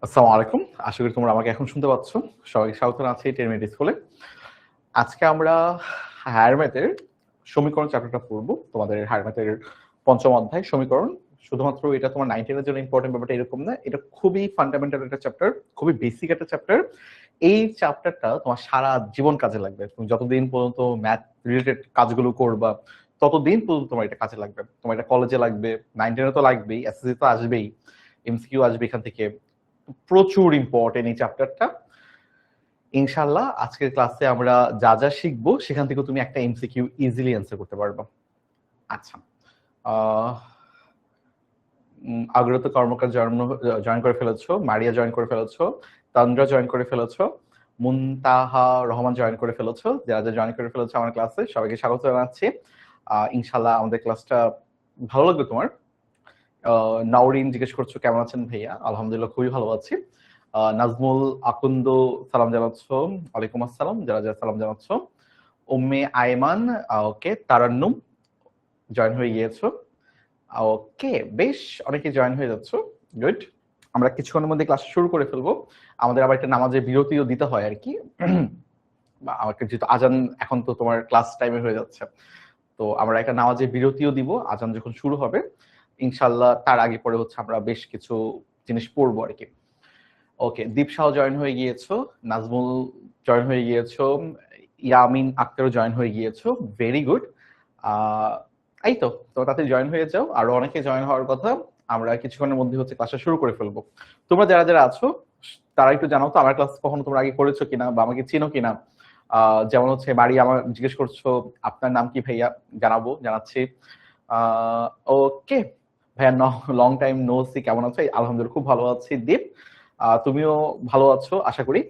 আসসালামু আলাইকুম। আশা করি তোমরা আমাকে এখন শুনতে পাচ্ছ। সবাইকে স্বাগত জানাচ্ছি 10 মিনিট স্কুলে। আজকে আমরা হায়ার ম্যাথের সমীকরণ চ্যাপ্টারটা পড়ব। তোমাদের হায়ার ম্যাথের ৫ম অধ্যায় সমীকরণ। শুধুমাত্র এটা তোমার 9 10 এর জন্য ইম্পোর্টেন্ট ব্যাপারটা এরকম না। এটা খুবই ফান্ডামেন্টাল একটা চ্যাপ্টার, খুবই বেসিক একটা চ্যাপ্টার। এই চ্যাপ্টারটা তোমার সারা জীবন কাজে লাগবে। তুমি যতদিন পর্যন্ত ম্যাথ রিলেটেড কাজগুলো করবা, ততদিন পর্যন্ত তোমার এটা কাজে লাগবে। তোমার এটা কলেজে লাগবে, 9 10 এ তো লাগবেই, এসএসসি তো আসবেই, এমসিকিউ আসবে এখান থেকে। প্রচুর ইম্পর্টেন্ট এই চ্যাপ্টারটা। ইনশাআল্লাহ আজকের ক্লাসে আমরা যা যা শিখবো সেখান থেকে তুমি একটা এমসিকিউ ইজিলি অ্যান্সার করতে পারবে। আচ্ছা, আগ্রত কর্মকার জয়েন করে ফেলেছো, মারিয়া জয়েন করে ফেলেছো, তন্দ্রা জয়েন করে ফেলেছো, মুনতাহা রহমান জয়েন করে ফেলেছো। যারা যা জয়েন করে ফেলেছো আমার ক্লাসে সবাইকে স্বাগত জানাচ্ছি। ইনশাআল্লাহ আমাদের ক্লাসটা ভালো লাগবে তোমার। নাওরিন জিজ্ঞেস করছো কেমন আছেন ভাইয়া? আলহামদুলিল্লাহ খুবই ভালো আছি। নাজমুল আকুন্দ সালাম জানাচ্ছ। ওয়ালাইকুম আসসালাম, যারা যারা সালাম জানাচ্ছ। উম্মে আয়মান, ওকে। তারান্নুম জয়েন হয়ে গিয়েছো, ওকে। বেশ অনেকে জয়েন হয়ে যাচ্ছ, গুড। আমরা কিছুক্ষণের মধ্যে ক্লাস শুরু করে ফেলবো। আমাদের আবার একটা নামাজের বিরতিও দিতে হয় আর কি। আমাকে যেহেতু আজান এখন তো তোমার ক্লাস টাইমে হয়ে যাচ্ছে, তো আমরা একটা নামাজের বিরতিও দিব আজান যখন শুরু হবে ইনশাল্লাহ। তার আগে পরে হচ্ছে আমরা বেশ কিছু জিনিস পড়বো আর কি। ওকে, দীপ শাহ জয়েন হয়ে গিয়েছো, নাজমুল জয়েন হয়ে গিয়েছো, ইয়ামিন আক্তারও জয়েন হয়ে গিয়েছো, ভেরি গুড। এই তো তাতে জয়েন হয়ে যাও, আরো অনেকে জয়েন হওয়ার কথা। আমরা কিছুক্ষণের মধ্যে হচ্ছে ক্লাসটা শুরু করে ফেলবো। তোমরা যারা যারা আছো তারা একটু জানাও তো আমার ক্লাস কখনো তোমরা আগে করেছো কিনা বা আমাকে চিনো কিনা। যেমন হচ্ছে বাড়ি আমার জিজ্ঞেস করছো আপনার নাম কি ভাইয়া, জানাচ্ছি। ওকে ভাইয়া, লং টাইম নো সি, কেমন আছো? আলহামদুলিল্লাহ খুব ভালো আছি দীপ। তুমিও ভালো আছো আশা করি।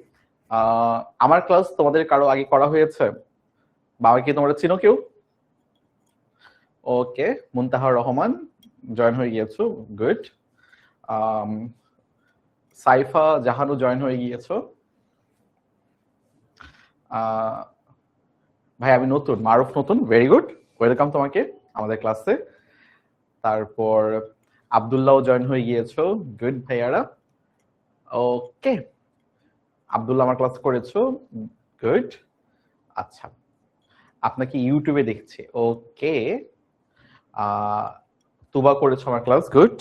আমার ক্লাস তোমাদের কারো আগে করা হয়েছে বা আমাকে তোমরা চিনো কেউ? ওকে, মুনতাহার রহমান জয়েন হয়ে গিয়েছো, গুড। সাইফা জাহানু জয়েন হয়ে গিয়েছো। ভাই আমি নতুন, মারুফ নতুন, ভেরি গুড, ওয়েলকাম তোমাকে আমাদের ক্লাসে। তারপর আব্দুল্লাহ জয়েন হয়ে গিয়েছো, গুড ভাইয়ারা। ওকে, আব্দুল্লাহ আমার ক্লাস করেছো, গুড। আচ্ছা, আপনাকে ইউটিউবে দেখছি, ওকে। তুবা করেছো আমার ক্লাস, গুড।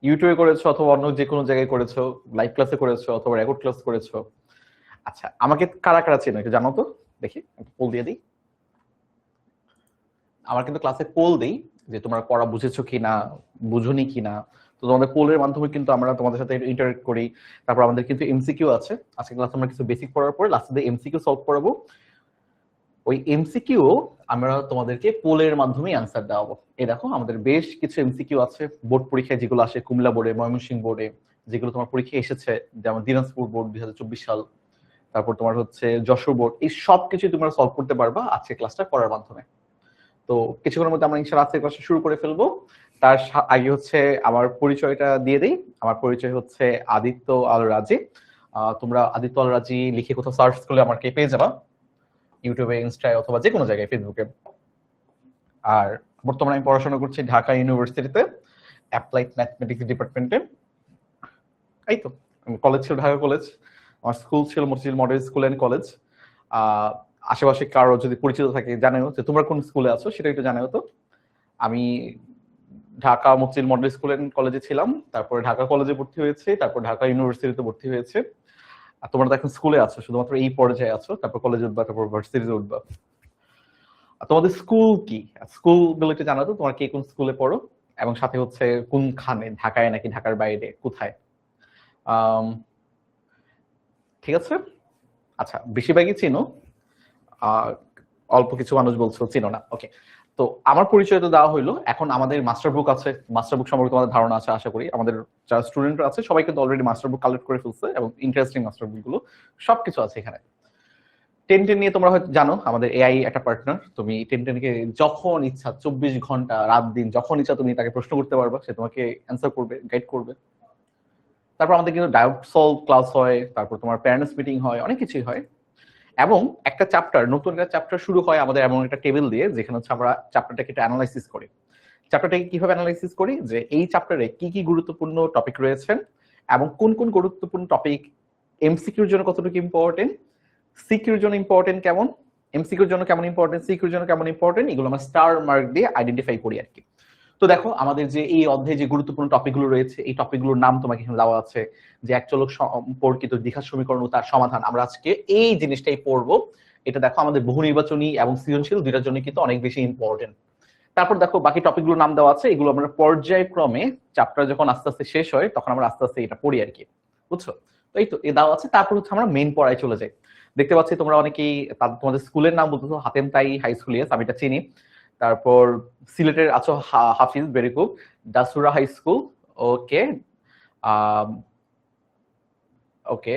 ইউটিউবে করেছো অথবা অন্য যে কোনো জায়গায় করেছো, লাইভ ক্লাসে করেছো অথবা রেকর্ড ক্লাস করেছো। আচ্ছা, আমাকে কারা কারা চেনো একটু জানো তো, দেখি পোল দিয়ে দিই। আমার কিন্তু ক্লাসে পোল দেই যে তোমরা পড়া বুঝেছো কিনা, বুঝুনি কিনা। তো তোমাদের পোলের মাধ্যমে কিন্তু আমরা তোমাদের সাথে ইন্টারেক্ট করি। তারপর আমাদের কিন্তু এমসিকিউ আছে। আজকে ক্লাসে আমরা কিছু বেসিক পড়ার পর লাস্টে এমসিকিউ সলভ করাবো। ওই এমসিকিউ আমরা তোমাদেরকে পোলের মাধ্যমে অ্যান্সার দেওয়াবো। এই দেখো আমাদের বেশ কিছু এমসিকিউ আছে বোর্ড পরীক্ষায় যেগুলো আসে, কুমিল্লা বোর্ডে, ময়মনসিংহ বোর্ডে, যেগুলো তোমার পরীক্ষায় এসেছে, যেমন দিনাজপুর বোর্ড 2024 সাল, তারপর তোমার হচ্ছে যশোর বোর্ড। এই সব কিছু তোমরা সলভ করতে পারবা আজকে ক্লাসটা করার মাধ্যমে। তো কিছুক্ষণের মধ্যে আমরা ইনশাআল্লাহ আজকের ক্লাসটা শুরু করে ফেলবো। তার আগে হচ্ছে আমার পরিচয়টা দিয়ে দেই। আমার পরিচয় হচ্ছে আদিত্য আল রাজি। তোমরা আদিত্য আল রাজি লিখে কোথাও সার্চ করলে আমাকে পেয়ে যাবা, ইউটিউবে, ইনস্টায় অথবা যে কোনো জায়গায়, ফেসবুকে। আর বর্তমানে আমি পড়াশোনা করছি ঢাকা ইউনিভার্সিটিতে, অ্যাপ্লাইড ম্যাথমেটিক্স ডিপার্টমেন্টে। এই তো, কলেজ ছিল ঢাকা কলেজ, আমার স্কুল ছিল মসজিদ মডেল স্কুল অ্যান্ড কলেজ। আশেপাশে কারো যদি পরিচিত থাকে জানাও যে তোমরা কোন স্কুলে আছো, সেটা একটু জানাও তো। আমি ঢাকা মসজিদ মডেল স্কুল অ্যান্ড কলেজে ছিলাম, তারপরে ঢাকা কলেজে ভর্তি হয়েছে, তারপর ঢাকা ইউনিভার্সিটিতে ভর্তি হয়েছে। আর তোমরা তো এখন স্কুলে আছো, শুধুমাত্র এই পর্যায়ে আছো, তারপর কলেজে উঠবা, তারপর ভার্সিটিতে উঠবা। তোমাদের স্কুল কি, স্কুল গুলো একটু জানাতো, তোমার কে কোন স্কুলে পড়ো এবং সাথে হচ্ছে কোনখানে, ঢাকায় নাকি ঢাকার বাইরে, কোথায়? ঠিক আছে, আচ্ছা বেশিরভাগই চিনো, অল্প কিছু মানুষ বলছো চিনো না। ওকে, তো আমার পরিচয় তো দেওয়া হইলো। এখন আমাদের মাস্টার বুক আছে, মাস্টার বুক সম্পর্কে তোমাদের ধারণা আছে আশা করি। আমাদের যারা স্টুডেন্টরা আছে সবাই কিন্তু অলরেডি মাস্টার বুক কালেক্ট করে ফেলছে এবং ইন্টারেস্টিং মাস্টার বুক গুলো সবকিছু আছে এখানে। 1010 নিয়ে তোমরা হয়তো জানো আমাদের এআই একটা পার্টনার। তুমি 1010 কে যখন ইচ্ছা 24 ঘন্টা রাত দিন যখন ইচ্ছা তুমি তাকে প্রশ্ন করতে পারবা, সে তোমাকে অ্যান্সার করবে, গাইড করবে। তারপর আমাদের কিন্তু ডাউট সলভ ক্লাস হয়, তারপর তোমার প্যারেন্টস মিটিং হয়, অনেক কিছুই হয়। এবং একটা চ্যাপ্টার, নতুন একটা চ্যাপ্টার শুরু হয় আমাদের এমন একটা টেবিল দিয়ে যেখানে হচ্ছে আমরা চ্যাপ্টারটাকে একটু অ্যানালাইসিস করি। চ্যাপ্টারটাকে কিভাবে অ্যানালাইসিস করি, যে এই চ্যাপ্টারে কি কি গুরুত্বপূর্ণ টপিক রয়েছে এবং কোন কোন গুরুত্বপূর্ণ টপিক এমসিকিউর জন্য কতটুকু ইম্পর্টেন্ট, সিকিউর জন্য ইম্পর্টেন্ট কেমন, এমসিকিউর জন্য কেমন ইম্পর্টেন্ট, সিকিউর জন্য কেমন ইম্পর্টেন্ট, এগুলো আমরা স্টার মার্ক দিয়ে আইডেন্টিফাই করি আর কি। তো দেখো আমাদের যে এই অধ্যায়ে যে গুরুত্বপূর্ণ টপিকগুলো রয়েছে, এই টপিকগুলোর নাম তোমাকে এখানে দেওয়া আছে, যে একচলক সম্পর্কিত দ্বিঘাত সমীকরণ ও তার সমাধান। আমরা আজকে এই জিনিসটাই পড়বো। এটা দেখো আমাদের বহু নির্বাচনী এবং সৃজনশীল দুইটার জন্য কিন্তু অনেক বেশি ইম্পর্টেন্ট। তারপর দেখো বাকি টপিকগুলোর নাম দেওয়া আছে, এগুলো আমরা পর্যায়ক্রমে চ্যাপ্টার যখন আস্তে আস্তে শেষ হয় তখন আমরা আস্তে আস্তে এটা পড়ি আর কি, বুঝছো? তো এই তো এ দেওয়া আছে। তারপর হচ্ছে আমরা মেইন পড়ায় চলে যাই। দেখতে পাচ্ছি তোমরা অনেকেই তোমাদের স্কুলের নাম বলতেছো হাতেম তাই হাই স্কুল, ইয়েস আমি এটা চিনি। তারপর সিলেটের আছো Hafiz, very good. Dasura high school, okay. Okay,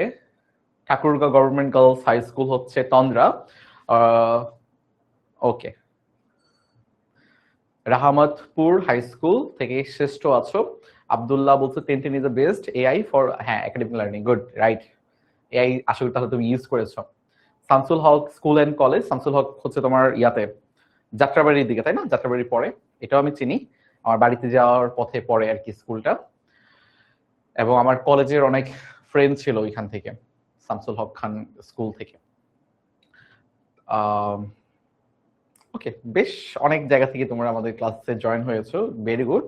Thakurgaon government girls high school হচ্ছে তন্দ্রা, ওকে। রাহমাতপুর হাই স্কুল থেকে শ্রেষ্ঠ আছো। আব্দুল্লাহ বলছো 10 is the best AI for, হ্যাঁ, academic learning, good, right. AI আসলে তাহলে তুমি ইউজ করেছো। Shamsul Haque school and college, Shamsul Haque হচ্ছে তোমার ইয়াতে যাত্রাবাড়ির দিকে, তাই না? যাত্রাবাড়ির পরে, এটাও আমি চিনি, আমার বাড়িতে যাওয়ার পথে পড়ে আর কি স্কুলটা, এবং আমার কলেজের অনেক ফ্রেন্ড ছিল ওইখান থেকে, শামসুল হক খান স্কুল থেকে। ওকে, বেশ অনেক জায়গা থেকে তোমরা আমাদের ক্লাসে জয়েন হয়েছো, ভেরি গুড।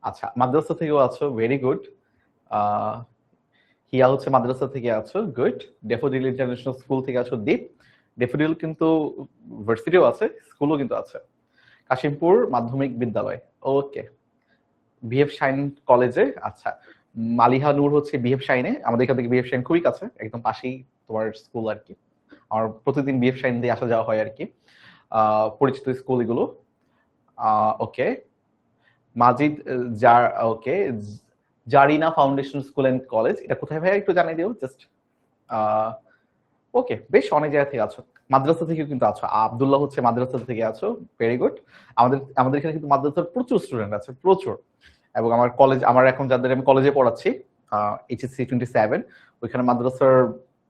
আচ্ছা, মাদ্রাসা থেকেও আছো, ভেরি গুড। হিয়া হচ্ছে মাদ্রাসা থেকে আছো, গুড। ডেফোডিল ইন্টারন্যাশনাল স্কুল থেকে আছো দীপ। ডেফোডিল কিন্তু ভার্সিটিও আছে, স্কুলও কিন্তু আছে। কাশিমপুর মাধ্যমিক বিদ্যালয়, ওকে। বিএফ শাইন কলেজে, আচ্ছা। মালিহা নূর হচ্ছে বিএফ শাইনে, আমাদের এখান থেকে বিএফ শাইন খুবই কাছে, একদম পাশেই তোমার স্কুল আর কি। আমার প্রতিদিন বিএফ শাইন দিয়ে আসা যাওয়া হয় আর কি, পরিচিত স্কুল এগুলো। Okay, Majid okay, Zarina foundation school and college, এটা কোথায় ভাই একটু জানিয়ে দিও জাস্ট। ওকে, বেশ অনেক জায়গা থেকে আছো, মাদ্রাসা থেকেও কিন্তু আছো। আব্দুল্লাহ হচ্ছে মাদ্রাসা থেকে আছো, ভেরি গুড। আমাদের এখানে কিন্তু মাদ্রাসার প্রচুর স্টুডেন্ট আছে, প্রচুর। এবং আমার কলেজ, আমার এখন যাদের আমি কলেজে পড়াচ্ছি এইচএসসি 27, ওইখানে মাদ্রাসার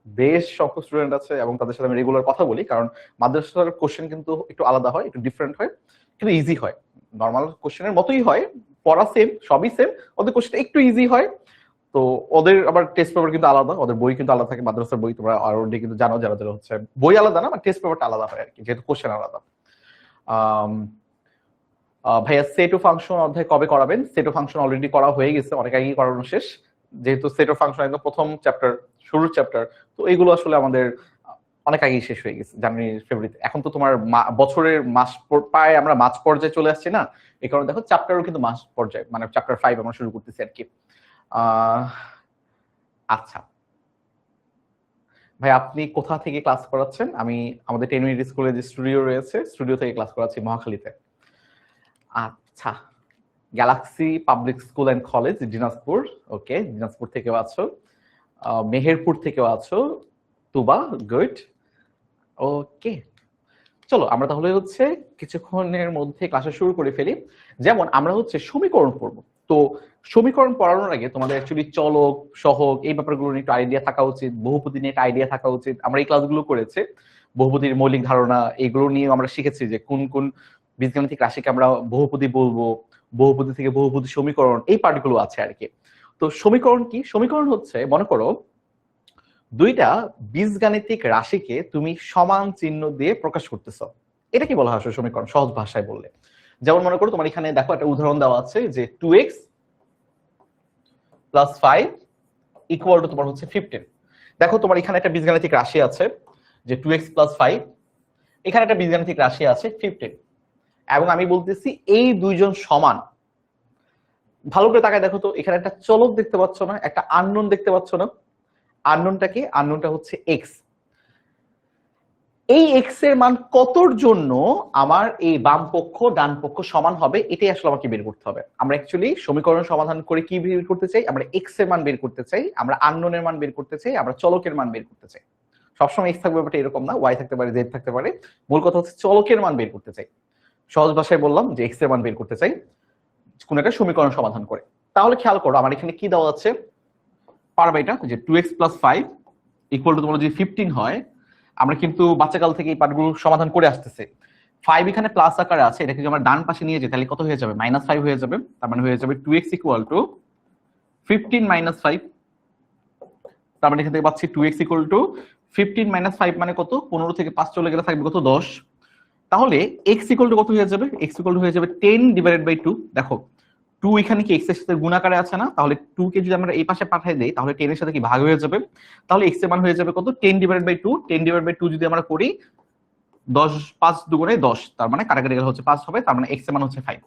বেশ সংখ্যক স্টুডেন্ট আছে, এবং তাদের সাথে আমি রেগুলার কথা বলি, কারণ মাদ্রাসার কোশ্চেন কিন্তু একটু আলাদা হয়, একটু ডিফারেন্ট হয়, কিন্তু ইজি হয়, নর্মাল কোশ্চেনের মতোই হয়, পড়া সেম, সবই সেম, ওদের কোশ্চেন একটু ইজি হয়। তো ওদের আবার টেস্ট পেপার কিন্তু আলাদা, ওদের বই কিন্তু আলাদা থাকে, মাদ্রাসার বই তোমরা অলরেডি কিন্তু জানো, যারা যারা হচ্ছে বই আলাদা না, টেস্ট পেপারটা আলাদা হয় আর কি, যেহেতু কোশ্চেন আলাদা। ভাইয়া সেট ও ফাংশন অধ্যায় কবে করাবেন? সেট ও ফাংশন অলরেডি করা হয়ে গেছে, অনেক আগেই করানো শেষ, যেহেতু সেট ও ফাংশন একদম প্রথম চ্যাপ্টার, শুরুর চ্যাপ্টার, তো এগুলো আসলে আমাদের অনেক আগেই শেষ হয়ে গেছে, জানুয়ারি ফেব্রুয়ারিতে। এখন তো তোমার বছরের মাস প্রায় আমরা মাঝ পর্যায়ে চলে আসছি না, এই কারণে দেখো চ্যাপ্টারও কিন্তু মাস পর্যায়ে, মানে চ্যাপ্টার 5 আমরা শুরু করতেছি আর কি। আচ্ছা ভাই, আপনি কোথা থেকে ক্লাস করাচ্ছেন? আমি আমাদের 10 মিনিট স্কুলে যে স্টুডিও রয়েছে, স্টুডিও থেকে ক্লাস করাচ্ছি মহাখালীতে। আচ্ছা, galaxy public school and college Dinajpur, okay, Dinajpur থেকেও আছো। মেহেরপুর থেকেও আছো, তুবা, গুড, ওকে। চলো আমরা তাহলে হচ্ছে কিছুক্ষণের মধ্যে ক্লাসে শুরু করে ফেলি। যেমন আমরা হচ্ছে সমীকরণ পড়বো, তো সমীকরণ পড়ানোর আগে তোমাদের অ্যাকচুয়ালি চলক সহগ এই ব্যাপারগুলো নিয়ে একটু আইডিয়া থাকা উচিত, বহুপদী নিয়ে একটা আইডিয়া থাকা উচিত। আমরা এই ক্লাসগুলো করেছে বহুপদীর মৌলিক ধারণা, এগুলো নিয়ে আমরা শিখেছি যে কোন কোন বীজগাণিতিক রাশিকে আমরা বহুপদী বলবো, বহুপদী থেকে বহুপদী সমীকরণ, এই পার্টগুলো আছে আর কি। তো সমীকরণ কি? সমীকরণ হচ্ছে, মনে করো দুইটা বীজগাণিতিক রাশিকে তুমি সমান চিহ্ন দিয়ে প্রকাশ করতেছো, এটা কি বলা হয় সমীকরণ সহজ ভাষায় বললে? যেমন মনে করো তোমার এখানে দেখো একটা উদাহরণ দেওয়া আছে যে 2x + 5 = তোমার হচ্ছে 15। দেখো তোমার এখানে একটা বীজগাণিতিক রাশি আছে যে 2x + 5, এখানে একটা বীজগাণিতিক রাশি আছে 15, এবং আমি বলতেছি এই দুইজন সমান। ভালো করে তাকায় দেখো তো, এখানে একটা চলক দেখতে পাচ্ছ না, একটা আননোন দেখতে পাচ্ছ না? আননোনটা কি? আননোনটা হচ্ছে x। এই এক্স এর মান কতর জন্য আমার এই বাম পক্ষ ডান পক্ষ সমান হবে, এটাই আসলে আমাকে বের করতে হবে। আমরা অ্যাকচুয়ালি সমীকরণ সমাধান করে কি বের করতে চাই? আমরা এক্স এর মান বের করতে চাই, আমরা আননোনের মান বের করতে চাই, আমরা চলকের মান বের করতে চাই। সবসময় এক্স থাকবে ব্যাপারটা এরকম না, ওয়াই থাকতে পারে, জেড থাকতে পারে। মূল কথা হচ্ছে চলকের মান বের করতে চাই। সহজ ভাষায় বললাম যে এক্স এর মান বের করতে চাই কোন একটা সমীকরণ সমাধান করে। তাহলে খেয়াল করো আমার এখানে কি দেওয়া আছে, পারবে এটা যে 2x + 5 = তোমার যদি 15 হয়, আমরা কিন্তু বাচ্চাকাল থেকে এই পাঠগুলো সমাধান করে আসতেছে। 5 এখানে প্লাস আকারে আছে, এটাকে যদি আমরা ডান পাশে নিয়ে যাই তাহলে কত হয়ে যাবে? -5 হয়ে যাবে। তার মানে হয়ে যাবে 2x = 15 - 5। তার মানে এখান থেকে পাচ্ছি 2x = 15 - 5 মানে কত? 15 থেকে 5 চলে গেলে থাকবে কত? 10। তাহলে x = কত হয়ে যাবে? x = হয়ে যাবে 10/2। দেখো 2 এখানে কি x এর সাথে গুণ আকারে আছে না? তাহলে 2 কে যদি আমরা এই পাশে পাঠিয়ে দেই তাহলে 10 এর সাথে কি ভাগ হয়ে যাবে? তাহলে x এর মান হয়ে যাবে কত? 10/2। 10/2 যদি আমরা করি 10 5 দুগুণে 10, তার মানে কাটাকাটি গেলে হচ্ছে 5 হবে, তার মানে x এর মান হচ্ছে 5।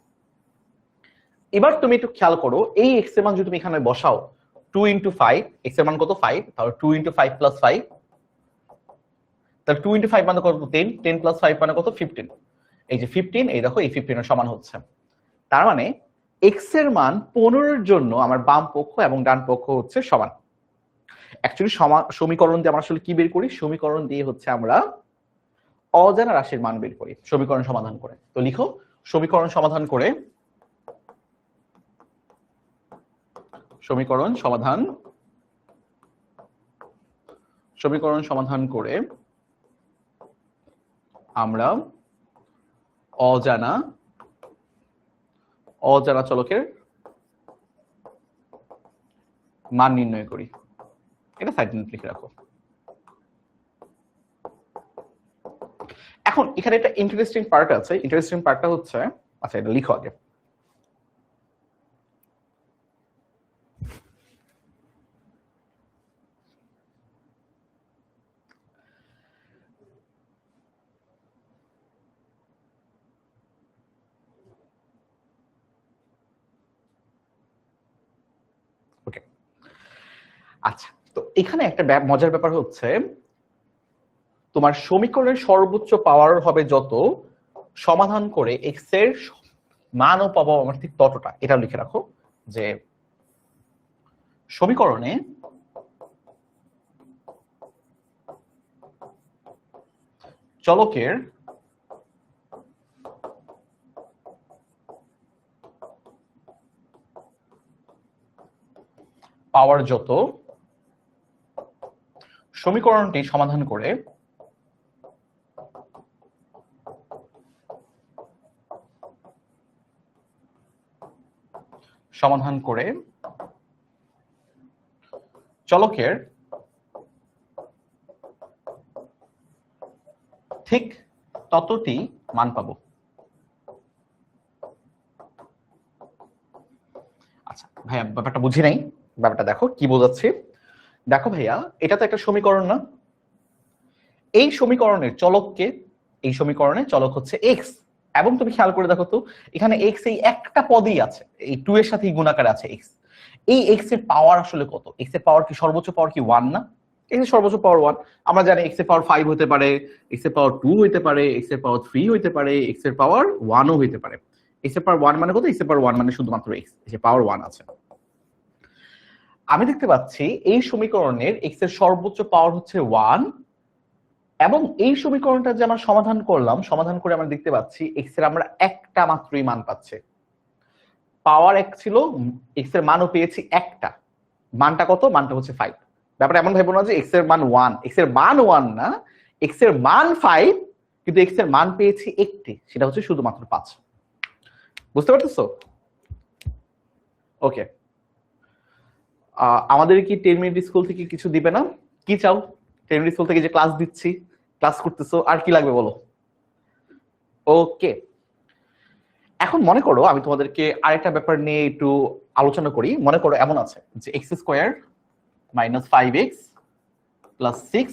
এবার তুমি একটু খেয়াল করো, এই x এর মান যদি তুমি এখানে বসাও 2 × 5, x এর মান কত? 5, তাহলে 2 × 5 + 5, তাহলে 2 × 5 মানে কত? 10, 10 + 5 মানে কত? 15। এই যে 15, এই দেখো এই 15 এর সমান হচ্ছে। তার মানে x এর মান 15 এর জন্য আমার বাম পক্ষ এবং ডান পক্ষ হচ্ছে সমান। অ্যাকচুয়ালি সমীকরণ দিয়ে আমরা আসলে কি বের করি? সমীকরণ দিয়ে হচ্ছে আমরা অজানা রাশির মান বের করি সমীকরণ সমাধান করে। তো লিখো, সমীকরণ সমাধান করে আমরা অজানা চলকের মান নির্ণয় করি। এটা সাইড নোট লিখে রাখো। এখন এখানে একটা ইন্টারেস্টিং পার্ট আছে। ইন্টারেস্টিং পার্টটা হচ্ছে, আচ্ছা এটা লিখো আগে। ওকে, আচ্ছা তো এখানে একটা মজার ব্যাপার হচ্ছে, তোমার সমীকরণের সর্বোচ্চ পাওয়ার হবে যত, সমাধান করে x এর মানও পাবো আমরা ঠিক ততটা। এটা লিখে রাখো যে সমীকরণে চলকের পাওয়ার যত, সমীকরণটি সমাধান করে চলকের ঠিক ততটি মান পাবো। আচ্ছা ভাইয়া ব্যাপারটা বুঝি নাই, ব্যাপারটা দেখো কি বোঝাচ্ছি। দেখো ভাইয়া, এটা তো একটা সমীকরণ না? এই সমীকরণের চলককে, এই সমীকরণে চলক হচ্ছে x, এবং তুমি খেয়াল করে দেখো তো এখানে x এই একটা পদই আছে, এই 2 এর সাথেই গুণাকারে আছে x। এই x এর পাওয়ার আসলে কত? x এর পাওয়ার কি সর্বোচ্চ পাওয়ার কি 1 না? x এর সর্বোচ্চ পাওয়ার 1। আমরা জানি x এর পাওয়ার 5 হতে পারে, x এর পাওয়ার 2 হতে পারে, x এর পাওয়ার 3 হতে পারে, x এর পাওয়ার 1 ও হতে পারে। x এর পাওয়ার 1 মানে কত? x এর পাওয়ার 1 মানে শুধুমাত্র x, যে পাওয়ার 1 আছে। আমি দেখতে পাচ্ছি এই সমীকরণের x এর সর্বোচ্চ পাওয়ার হচ্ছে 1, এবং এই সমীকরণটা যে আমরা সমাধান করলাম, সমাধান করে আমরা দেখতে পাচ্ছি x এর আমরা একটা মাত্রই মান পাচ্ছি। পাওয়ার 1 ছিল, x এর মানও পেয়েছি একটা। মানটা কত? মানটা হচ্ছে 5। ব্যাপারটা এমন ভাববো না যে x এর মান 1, x এর মান 1 না, x এর মান 5, কিন্তু x এর মান পেয়েছি একটি, সেটা হচ্ছে শুধুমাত্র 5। বুঝতে পারতেছো? ওকে, আমাদের কি 10 মিনিট স্কুল থেকে কিছু দিবে না? কি চাও? 10 মিনিট স্কুল থেকে যে ক্লাস দিচ্ছি, ক্লাস করতেছো, আর কি লাগবে বলো? ওকে, এখন মনে করো আমি তোমাদেরকে আরেকটা ব্যাপার নিয়ে একটু আলোচনা করি। মনে করো এমন আছে যে x² - 5x + 6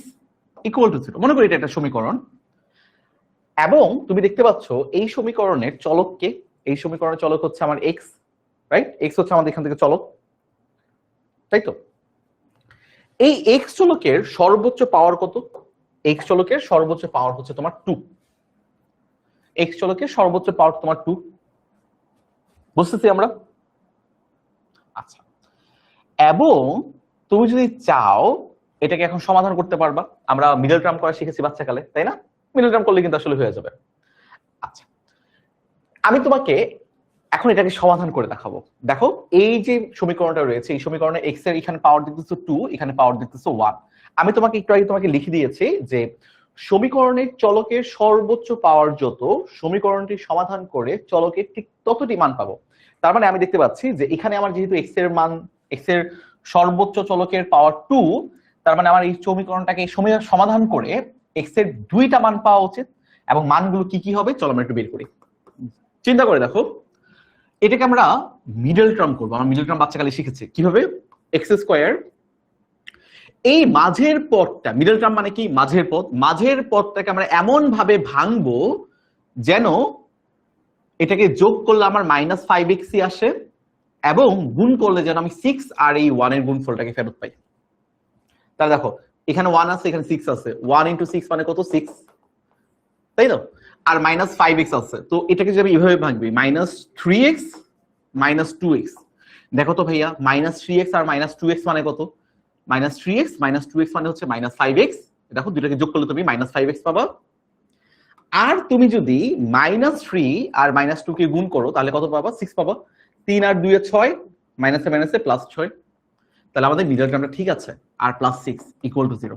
= 0। মনে করি এটা একটা সমীকরণ, এবং তুমি দেখতে পাচ্ছ এই সমীকরণের চলককে, এই সমীকরণের চলক হচ্ছে আমার x, রাইট? x হচ্ছে আমাদের এখান থেকে চলক, তাই তো? এই x চলকের সর্বোচ্চ পাওয়ার কত? x চলকের সর্বোচ্চ পাওয়ার হচ্ছে তোমার 2। x চলকের সর্বোচ্চ পাওয়ার তোমার 2। বুঝতেছি আমরা? আচ্ছা, এবং তুমি যদি চাও এটাকে এখন সমাধান করতে পারবা। আমরা মিডল টার্ম করা শিখেছি বাচ্চাকালে, তাই না? মিডল টার্ম করলে কিন্তু আসলে হয়ে যাবে। আচ্ছা, আমি তোমাকে এখন এটাকে সমাধান করে দেখাবো। দেখো এই যে সমীকরণটা রয়েছে, এই সমীকরণে x এর এখানে পাওয়ার দিতেছো 2, এখানে পাওয়ার দিতেছো 1। আমি তোমাকে একটু আগে তোমাকে লিখে দিয়েছি যে সমীকরণের চলকের সর্বোচ্চ পাওয়ার যত সমীকরণটি সমাধান করে চলকের ঠিক ততটি মান পাবো। তার মানে আমি দেখতে পাচ্ছি যে এখানে আমার যেহেতু এক্স এর মান, এক্স এর সর্বোচ্চ চলকের পাওয়ার 2, তার মানে আমার এই সমীকরণটাকে সমাধান করে এক্স এর 2টা মান পাওয়া উচিত। এবং মানগুলো কি কি হবে চলো আমরা একটু বের করি। চিন্তা করে দেখো, এটাকে আমরা মিডল টার্ম করবো। আমরা মিডল টার্ম বাচ্চাকালে শিখেছি কিভাবে, এক্স স্কোয়ার, এই মাঝের পদটা, মিডল টার্ম মানে কি মাঝের পদ, মাঝের পদটাকে আমরা এমন ভাবে ভাঙবো যেন এটাকে যোগ করলে আমার -5x আসে এবং গুণ করলে যেন আমি 6 আর এই 1 এর গুণফলটাকে ফেরত পাই। তাহলে দেখো এখানে 1 আছে, এখানে 6 আছে, 1 × 6 মানে কত 6, তাই তো? আর -5x আছে, তো এটাকে যদি এইভাবে ভাঙবি -3x - 2x। দেখো তো ভাইয়া -3x আর -2x মানে কত, -3x - 2x মানে হচ্ছে -5x। দেখো দুটাকে যোগ করলে তুমি -5x পাবা। আর তুমি যদি -3 আর -2 কে গুণ করো তাহলে কত পাবা, 6 পাবা। 3 আর 2 এ 6, মাইনাসে মাইনাসে +6। তাহলে আমাদের মিডল টার্মটা ঠিক আছে, আর +6 = 0।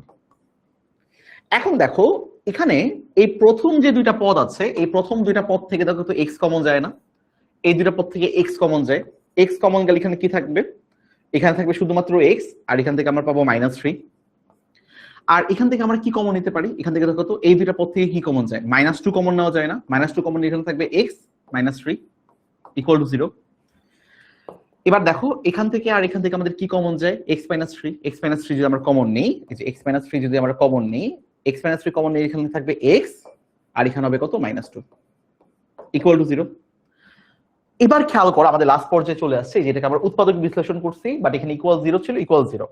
এখন দেখো এখানে এই প্রথম যে দুইটা পদ আছে, এই প্রথম দুইটা পদ থেকে দেখো তো x কমন যায় না, এই দুইটা পদ থেকে x কমন যায়। x কমন গেলে এখানে কি থাকবে, এখানে থাকবে শুধুমাত্র x, আর এখান থেকে আমরা পাবো -3। আর এখান থেকে আমরা কি কমন নিতে পারি, এখান থেকে দেখো তো এই দুইটা পদ থেকে কি কমন যায়, -2 কমন নেওয়া যায় না, -2 কমন নিয়ে এখানে থাকবে x -3 = 0। এবার দেখো এখান থেকে আর এখান থেকে আমাদের কি কমন যায়, x - 3 যদি আমরা কমন নেই, এই যে x - 3 যদি আমরা কমন নেই, x - 3 কমন নিয়ে এখানে থাকবে x, আর এখানে হবে কত -2 = 0। এবার খেয়াল করো আমাদের লাস্ট পর্যায়ে চলে আসছে, যেটাকে আমরা উৎপাদক বিশ্লেষণ করছি, বাট এখানে =0 ছিল, =0।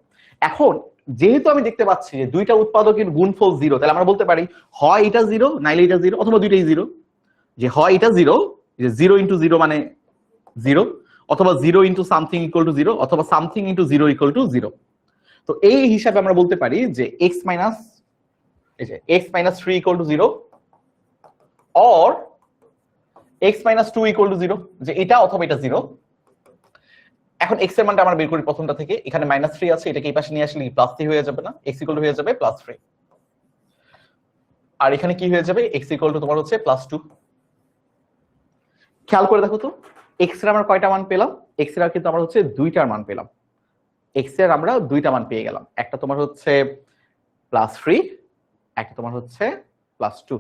এখন যেহেতু আমি দেখতে পাচ্ছি যে দুইটা উৎপাদকের গুণফল 0, তাহলে আমরা বলতে পারি হয় এটা 0 নাইলে এটা 0, অথবা দুইটাই 0। যে হয় এটা 0, যে 0 × 0 মানে 0, অথবা 0 × something = 0, অথবা something × 0 = 0। তো এই হিসাবে আমরা বলতে পারি যে x - 3 = 0 or x - 2 = 0, যে এটা অথবা এটা 0। এখন x এর মানটা আমরা বের করি প্রথমটা থেকে, এখানে -3 আছে, এটাকে এই পাশে নিয়ে আসলে +3 হয়ে যাবে না, x = হয়ে যাবে +3। আর এখানে কি হয়ে যাবে, x = তোমার হচ্ছে +2। খেয়াল করে দেখো তো x এর আমরা কয়টা মান পেলাম, x এর কিন্তু আমরা হচ্ছে দুইটার মান পেলাম, x এর আমরা দুইটা মান পেয়ে গেলাম, একটা তোমার হচ্ছে +3, একটা তোমার হচ্ছে +2।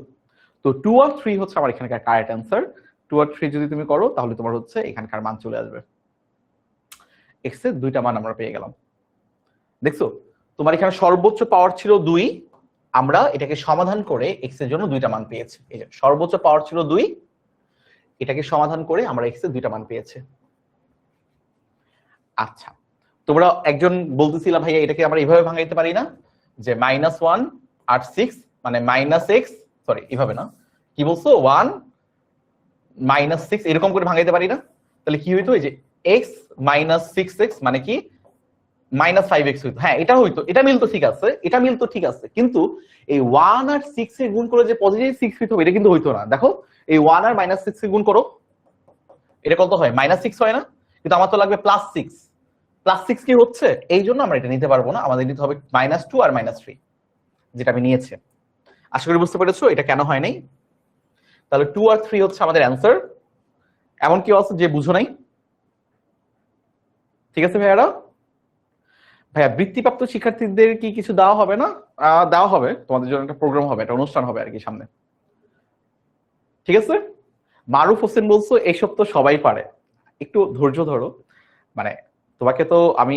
তো 2 আর 3 হচ্ছে আমার এখানকার কারেক্ট অ্যান্সার। 2 আর 3 যদি তুমি করো তাহলে তোমার হচ্ছে এখানকার মান চলে আসবে। x এর দুইটা মান আমরা পেয়ে গেলাম। দেখছো তোমার এখানে সর্বোচ্চ পাওয়ার ছিল 2, আমরা এটাকে সমাধান করে x এর জন্য দুইটা মান পেয়েছি। এই যে সর্বোচ্চ পাওয়ার ছিল 2, এটাকে সমাধান করে আমরা x এর দুইটা মান পেয়েছি। আচ্ছা, তোমরা একজন বলতেছিলা ভাইয়া এটাকে আমরা এইভাবে ভাঙাইতে পারি না, যে -1 আর 6 মানে -x, সরি এভাবে না, কি বলছো 1 - 6 এরকম করে ভাঙাইতে পারি না? তাহলে কি হইতো, এই যে x - 6x মানে কি -5x হইতো। হ্যাঁ এটা হইতো, এটা মিলতো, ঠিক আছে, এটা মিলতো, ঠিক আছে, কিন্তু এই 1 আর 6 এর গুণ করে যে পজিটিভ 6 হইতো এটা কিন্তু হইতো না। দেখো এই 1 আর -6 এর গুণ করো, এটা কত হয়, -6 হয় না? কিন্তু আমার তো লাগবে +6, +6 কি হচ্ছে, এই জন্য আমরা এটা নিতে পারবো না, আমাদের নিতে হবে -2 আর -3, যেটা আমি নিয়েছি। আশা করি বুঝতে পেরেছো এটা কেন হয় নাই। তাহলে 2 আর 3 হচ্ছে আমাদের অ্যান্সার। এমন কি আছে যে বুঝো নাই? ঠিক আছে ভাইয়ারা? ভাইয়া বৃত্তিপ্রাপ্ত শিক্ষার্থীদের কি কিছু দেওয়া হবে না? দেওয়া হবে, তোমাদের জন্য একটা প্রোগ্রাম হবে, একটা অনুষ্ঠান হবে আর কি সামনে। ঠিক আছে? মারুফ হোসেন বলছো এইসব তো সবাই পারে, একটু ধৈর্য ধরো, মানে তোমাকে তো আমি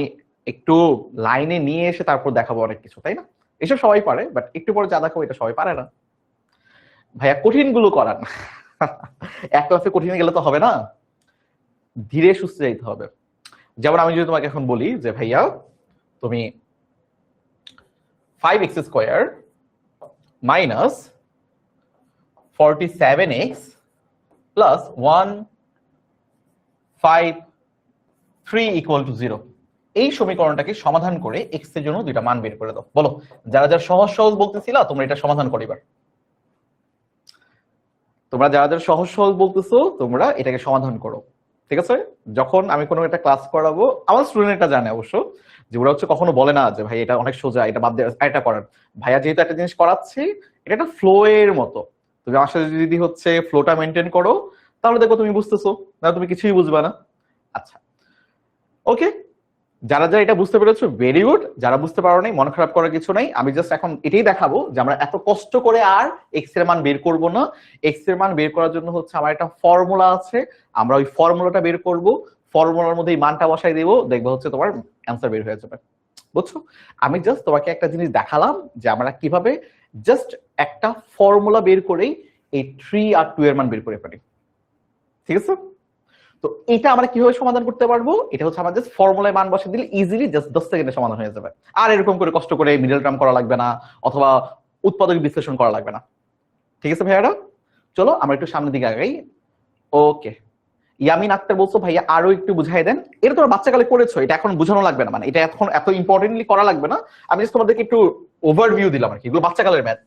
একটু লাইনে নিয়ে এসে তারপর দেখাবো অনেক কিছু, তাই না? এসব সবাই পারে, বাট একটু পরে যা দেখাবো এটা সবাই পারে না। ভাইয়া কঠিন গুলো করান। এক ক্লাসে কঠিন গেলে তো হবে না, ধীরে সুস্থে যাইতে হবে। যেমন আমি যদি তোমাকে এখন বলি যে ভাইয়া তুমি 5x² - 47x + 153 = 0, এই সমীকরণটাকে সমাধান করে x এর জন্য দুইটা মান বের করে দাও। বলো, যারা যারা সহজ সহজ বলতেছিলা তোমরা এটা সমাধান করো এবার। তোমরা যারা যারা সহজ সহজ বলতেছো তোমরা এটাকে সমাধান করো। ঠিক আছে? যখন আমি কোনো একটা ক্লাস করাবো, আমার স্টুডেন্ট এটা জানে অবশ্য, যে ওরা হচ্ছে কখনো বলে না যে ভাই এটা অনেক সোজা, এটা বাদ দিয়ে এটা করার। ভাইয়া যেহেতু একটা জিনিস করাচ্ছি, এটা একটা ফ্লো এর মতো। তুমি আমার সাথে যদি হচ্ছে ফ্লোটা মেনটেন করো, তাহলে দেখো তুমি বুঝতেছো, না তুমি কিছুই বুঝবা না। আচ্ছা, ওকে, যারা যারা এটা বুঝতে পেরেছো ভেরি গুড, যারা বুঝতে পারো নাই মন খারাপ করার কিছু নাই। আমি জাস্ট এখন এটাই দেখাবো যে আমরা এত কষ্ট করে আর এক্স এর মান বের করব না। এক্স এর মান বের করার জন্য হচ্ছে আমার একটা ফর্মুলা আছে, আমরা ওই ফর্মুলাটা বের করব, ফর্মুলার মধ্যে এই মানটা বসাই দেবো, দেখবো হচ্ছে তোমার অ্যান্সার বের হয়ে যাবে। বুঝছো? আমি জাস্ট তোমাকে একটা জিনিস দেখালাম যে আমরা কিভাবে জাস্ট একটা ফর্মুলা বের করেই এই 3 আর 2 এর মান বের করে পারি। ঠিক আছে? তো এটা আমরা কিভাবে সমাধান করতে পারবো, এটা হচ্ছে আমাদের ফর্মুলায় মান বসে দিলে ইজিলি জাস্ট 10 সেকেন্ডে সমাধান হয়ে যাবে। আর এরকম করে কষ্ট করে মিডল টার্ম করা লাগবে না, অথবা উৎপাদক বিশ্লেষণ করা লাগবে না। ঠিক আছে ভাইয়ারা, চলো আমরা একটু সামনের দিকে আগাই। ওকে, ইয়ামিন আক্তার বলছো ভাইয়া আরো একটু বুঝাই দেন। এটা তোমরা বাচ্চাকালে করেছো, এটা এখন বোঝানো লাগবে না, মানে এটা এখন এত ইম্পর্টেন্টলি করা লাগবে না। আমি জাস্ট তোমাদেরকে একটু ওভারভিউ দিলাম আর কি, এগুলো বাচ্চাকালের ম্যাথ।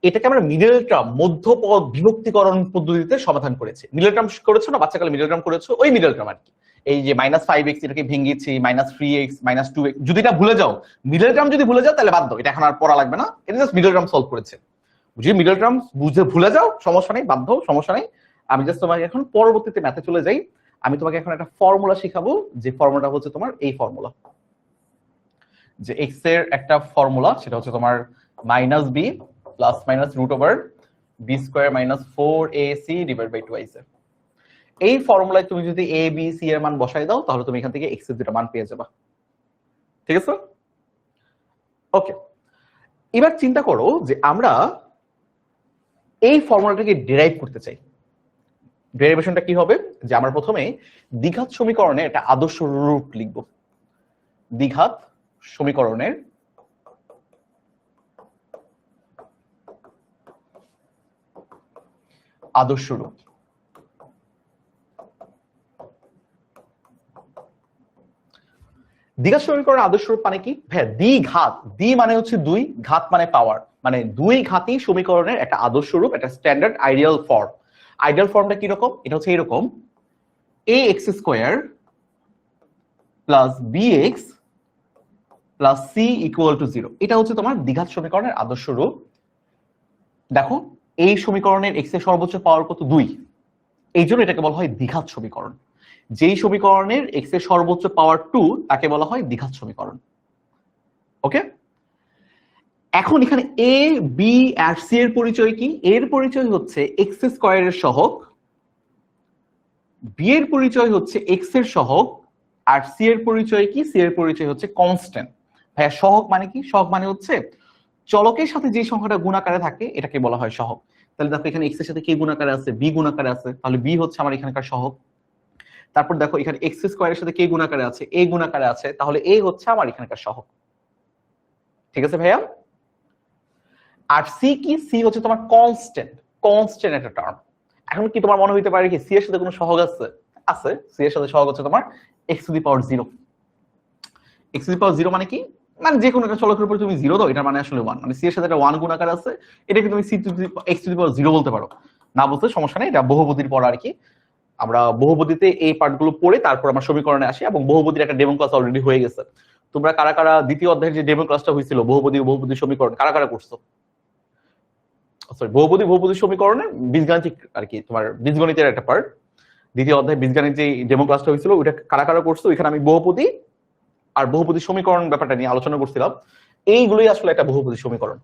এটাকে আমরা মিডল টার্ম, মধ্যপদ বিভক্তিকরণ পদ্ধতিতে সমাধান করেছি। মিডল টার্ম করেছো না বাচ্চাকালে, মিডল টার্ম করেছো, ওই মিডল টার্ম আর কি। এই যে -5x এটাকে ভেঙেছি, -3x, -2x, যদি এটা ভুলে যাও, মিডল টার্ম যদি ভুলে যাও তাহলে বাদ দাও, এটা এখন আর পড়া লাগবে না। এটা জাস্ট মিডল টার্ম সলভ করেছে। যদি মিডল টার্ম বুঝে ভুলে যাও সমস্যা নেই, বাদ দাও, সমস্যা নেই। আমি জাস্ট তোমাকে এখন পরবর্তীতে ম্যাথে চলে যাই। আমি তোমাকে এখন একটা ফর্মুলা শিখাবো, যে ফর্মুলাটা হচ্ছে তোমার এই ফর্মুলা, যে x এর একটা ফর্মুলা, সেটা হচ্ছে তোমার -b plus minus root over B square minus 4ac divide by 2ac। এই ফর্মুলায় তুমি যদি a b c এর মান বসাই দাও, তাহলে তুমি এখান থেকে x এর দুটো মান পেয়ে যাবে। ঠিক আছে? ওকে, এবার চিন্তা করো যে আমরা এই ফর্মুলাটাকে ডিরাইভ করতে চাই। ডেরিভেশনটা কি হবে, যে আমরা প্রথমে দ্বিঘাত সমীকরণে একটা আদর্শ রূপ লিখব। দ্বিঘাত সমীকরণের আদর্শ রূপ। দ্বিঘাত সমীকরণের আদর্শ রূপ মানে কি ভাই? দ্বিঘাত, দ্বি মানে হচ্ছে দুই, ঘাত মানে পাওয়ার, মানে দুই ঘাতই সমীকরণের একটা আদর্শ রূপ, একটা স্ট্যান্ডার্ড আইডিয়াল ফর্ম। আইডিয়াল ফর্মটা কি রকম? এটা হচ্ছে এরকম, ax square plus bx plus c equal to 0। এটা হচ্ছে তোমার দ্বিঘাত সমীকরণের আদর্শ রূপ। দেখো এই সমীকরণের x এর সর্বোচ্চ পাওয়ার কত? 2, এই জন্য এটাকে বলা হয় দ্বিঘাত সমীকরণ। যেই সমীকরণের x এর সর্বোচ্চ পাওয়ার 2 তাকে বলা হয় দ্বিঘাত সমীকরণ। ওকে, এখন এখানে a b আর c এর পরিচয় কি? এর পরিচয় হচ্ছে x স্কয়ারের সহগ, b এর পরিচয় হচ্ছে x এর সহগ, আর c এর পরিচয় কি? c এর পরিচয় হচ্ছে কনস্ট্যান্ট। ভাইয়া সহগ মানে কি? সহগ মানে হচ্ছে চলকের সাথে যে সংখ্যাটা গুণাকারে থাকে এটাকে বলা হয় সহগ। তাহলে দেখো এখানে x এর সাথে কে গুণাকারে আছে? b গুণাকারে আছে, তাহলে b হচ্ছে আমার এখানকার সহগ। তারপর দেখো এখানে x স্কয়ারের সাথে কে গুণাকারে আছে? a গুণাকারে আছে, তাহলে a হচ্ছে আমার এখানকার সহগ। ঠিক আছে ভাইয়া? আর c কি? c হচ্ছে তোমার কনস্ট্যান্ট, কনস্ট্যান্ট একটা টার্ম। এখন কি তোমার মনে হইতে পারে কি c এর সাথে কোনো সহগ আছে? আছে, c এর সাথে সহগ হচ্ছে তোমার x to the power 0। x to the power 0 মানে কি? মানে যে কোনো একটা চলকের উপর তুমি 0 দাও, এটা মানে আসলে 1, মানে c এর সাথে একটা 1 গুণাকার আছে, এটাকে তুমি c to the x to the power 0 বলতে পারো। না বলতে সমস্যা নেই, এটা বহুপদীর পড়া আর কি। আমরা বহুপদীতে এই পার্টগুলো পড়ে তারপর আমরা সমীকরণে আসি, এবং বহুপদীর একটা ডেমো ক্লাস অলরেডি হয়ে গেছে। তোমরা কারা কারা দ্বিতীয় অধ্যায়ের যে ডেমো ক্লাসটা হয়েছিল বহুপদী ও বহুপদী সমীকরণ কারা কারা করছো? সরি, বহুপদী বহুপদী সমীকরণের বীজগাণিতিক আর কি, তোমার বীজগণিতের একটা পার্ট, দ্বিতীয় অধ্যায় বীজগণিত যে ডেমো ক্লাসটা হয়েছিল ওইটা কারা কারা করছো? এখানে আমি বহুপদী আর বহুপদী সমীকরণ ব্যাপারটা নিয়ে আলোচনা করছিলাম। এইগুলোই আসলে একটা বহুপদী সমীকরণ।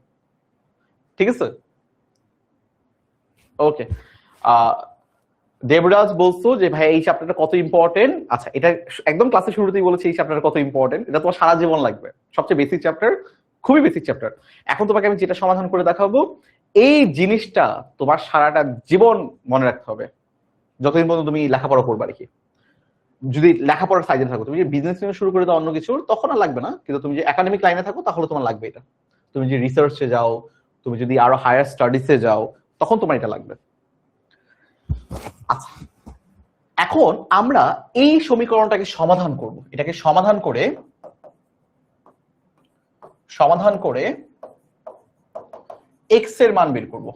ঠিক আছে? ওকে, দেবরাজ বলছো যে ভাই এই চ্যাপ্টারটা কত ইম্পর্টেন্ট। আচ্ছা, এটা একদম ক্লাসের শুরুতেই বলেছি এই চ্যাপ্টারটা কত ইম্পর্টেন্ট, এটা তোমার সারা জীবন লাগবে, সবচেয়ে বেসিক চ্যাপ্টার, খুবই বেসিক চ্যাপ্টার। এখন তোমাকে আমি যেটা সমাধান করে দেখাবো, এই জিনিসটা তোমার সারাটা জীবন মনে রাখতে হবে, যতদিন পর্যন্ত তুমি লেখাপড়া করবে আর কি। যদি লেখাপড়ার সাইডে থাকো, তুমি যে বিজনেস নিয়ে শুরু করে দাও অন্য কিছু, তখন আর লাগবে না, কিন্তু তুমি যে একাডেমিক লাইনে থাকো তাহলে তোমার লাগবে এটা। তুমি যে রিসার্চে যাও, তুমি যদি আরো হায়ার স্টাডিজে যাও, তখন তোমার এটা লাগবে। আচ্ছা, এখন আমরা এই সমীকরণটাকে সমাধান করব। এটাকে সমাধান করে x এর মান বের করব।